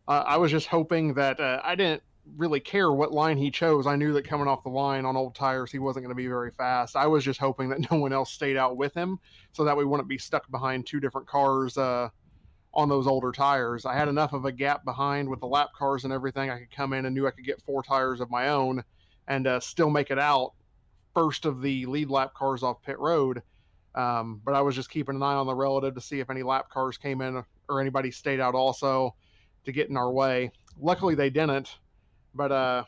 I was just hoping that I didn't really care what line he chose. I knew that coming off the line on old tires, he wasn't going to be very fast. I was just hoping that no one else stayed out with him so that we wouldn't be stuck behind 2 different cars on those older tires. I had enough of a gap behind with the lap cars and everything. I could come in and knew I could get 4 tires of my own and still make it out first of the lead lap cars off pit road. But I was just keeping an eye on the relative to see if any lap cars came in or anybody stayed out also to get in our way. Luckily they didn't. But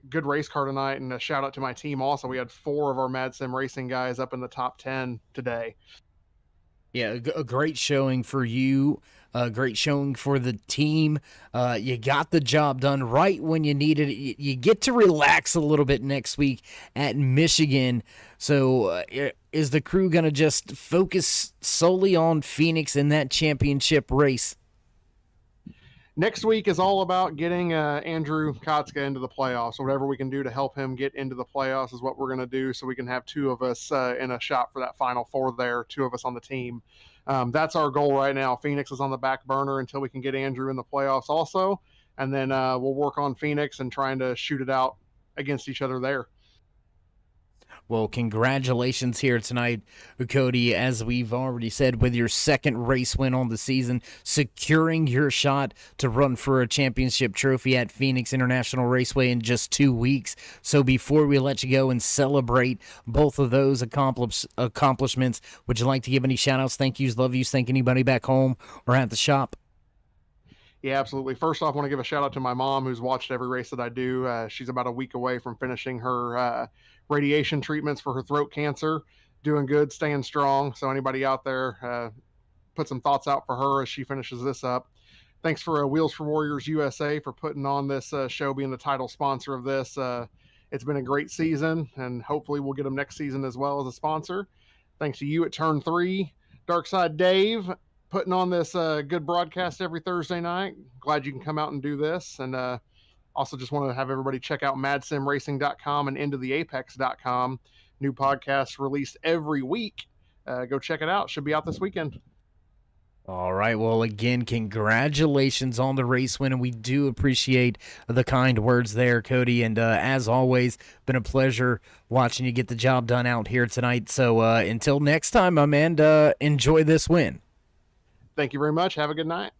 good race car tonight, and a shout out to my team also. We had 4 of our Mad Sim Racing guys up in the top 10 today. Yeah, a great showing for you, a great showing for the team. You got the job done right when you needed it. You get to relax a little bit next week at Michigan. So is the crew going to just focus solely on Phoenix in that championship race? Next week is all about getting Andrew Kotzka into the playoffs. So whatever we can do to help him get into the playoffs is what we're going to do, so we can have 2 of us in a shot for that Final 4 there, 2 of us on the team. That's our goal right now. Phoenix is on the back burner until we can get Andrew in the playoffs also, and then we'll work on Phoenix and trying to shoot it out against each other there. Well, congratulations here tonight, Cody, as we've already said, with your second race win on the season, securing your shot to run for a championship trophy at Phoenix International Raceway in just 2 weeks. So before we let you go and celebrate both of those accomplishments, would you like to give any shout-outs, thank yous, love yous, thank anybody back home or at the shop? Yeah, absolutely. First off, I want to give a shout out to my mom, who's watched every race that I do. She's about a week away from finishing her radiation treatments for her throat cancer. Doing good, staying strong. So anybody out there, put some thoughts out for her as she finishes this up. Thanks for Wheels for Warriors USA for putting on this show, being the title sponsor of this. It's been a great season, and hopefully we'll get them next season as well as a sponsor. Thanks to you at Turn 3, Darkside Dave, putting on this good broadcast every Thursday night. Glad you can come out and do this. And also just want to have everybody check out madsimracing.com and intotheapex.com. New podcasts released every week. Go check it out. Should be out this weekend. All right. Well, again, congratulations on the race win, and we do appreciate the kind words there, Cody. And as always, been a pleasure watching you get the job done out here tonight. So until next time, my man, enjoy this win. Thank you very much. Have a good night.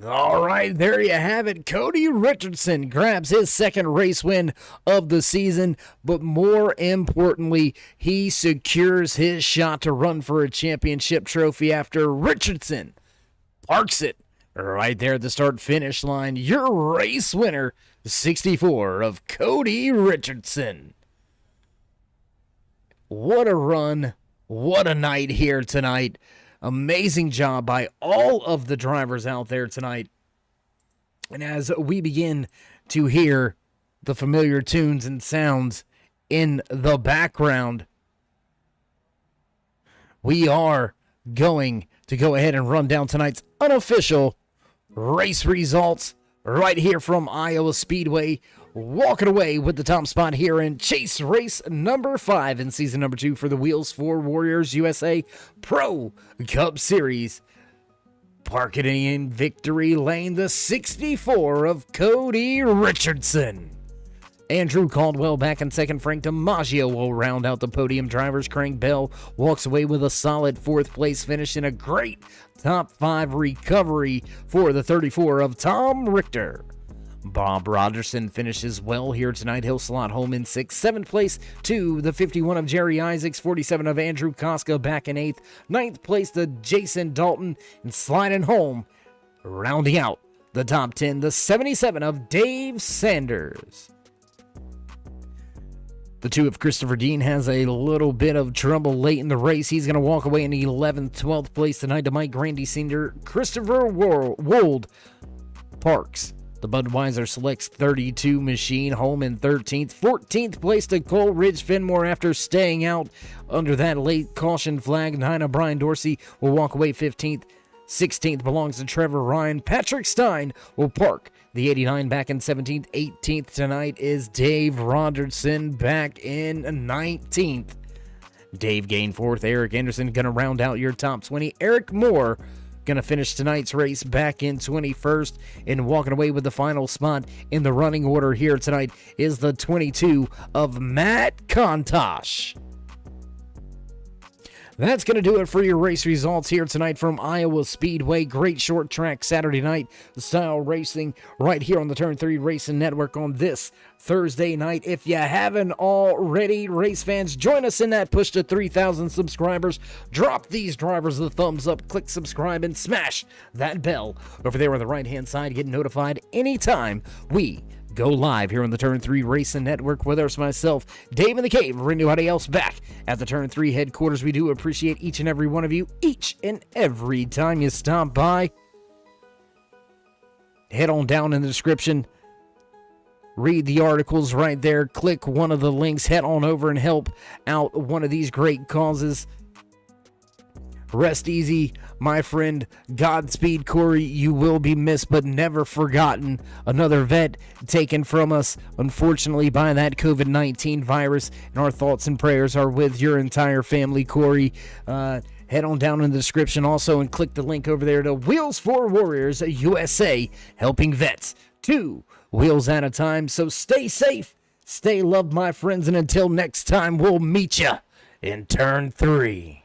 All right, there you have it. Cody Richardson grabs his second race win of the season, but more importantly, he secures his shot to run for a championship trophy after Richardson parks it right there at the start-finish line. Your race winner, 64 of Cody Richardson. What a run. What a night here tonight. Amazing job by all of the drivers out there tonight. And as we begin to hear the familiar tunes and sounds in the background, we are going to go ahead and run down tonight's unofficial race results right here from Iowa Speedway. Walking away with the top spot here in Chase Race number 5 in season number 2 for the Wheels for Warriors USA Pro Cup Series. Parking in victory lane, the 64 of Cody Richardson. Andrew Caldwell back in second. Frank DiMaggio will round out the podium drivers. Craig Bell walks away with a solid 4th place finish and a great top 5 recovery for the 34 of Tom Richter. Bob Rogerson finishes well here tonight. He'll slot home in 6th. 7th place to the 51 of Jerry Isaacs. 47 of Andrew Koska back in 8th. 9th place to Jason Dalton. And sliding home, rounding out the top 10, the 77 of Dave Sanders. The 2 of Christopher Dean has a little bit of trouble late in the race. He's going to walk away in the 11th, 12th place tonight to Mike Grandy Sr. Christopher Wold parks the Budweiser Selects 32 machine home in 13th. 14th place to Cole Ridge Fenmore after staying out under that late caution flag. 9 of Brian Dorsey will walk away 15th. 16th belongs to Trevor Ryan. Patrick Stein will park the 89 back in 17th. 18th tonight is Dave Rogerson back in 19th. Dave gained 4th. Eric Anderson going to round out your top 20. Eric Moore going to finish tonight's race back in 21st, and walking away with the final spot in the running order here tonight is the 22 of Matt Kontosh. That's going to do it for your race results here tonight from Iowa Speedway. Great short track Saturday night style racing right here on the Turn 3 Racing Network on this Thursday night. If you haven't already, race fans, join us in that push to 3,000 subscribers. Drop these drivers a thumbs up, click subscribe, and smash that bell over there on the right-hand side. Get notified anytime we go live here on the Turn 3 Racing Network. Whether it's myself, Dave in the Cave, or anybody else back at the Turn 3 headquarters, we do appreciate each and every one of you, each and every time you stop by. Head on down in the description. Read the articles right there. Click one of the links. Head on over and help out one of these great causes. Rest easy, my friend. Godspeed, Corey. You will be missed but never forgotten. Another vet taken from us, unfortunately, by that COVID-19 virus. And our thoughts and prayers are with your entire family, Corey. Head on down in the description also and click the link over there to Wheels for Warriors USA, helping vets 2 wheels at a time. So stay safe, stay loved, my friends, and until next time, we'll meet ya in Turn 3.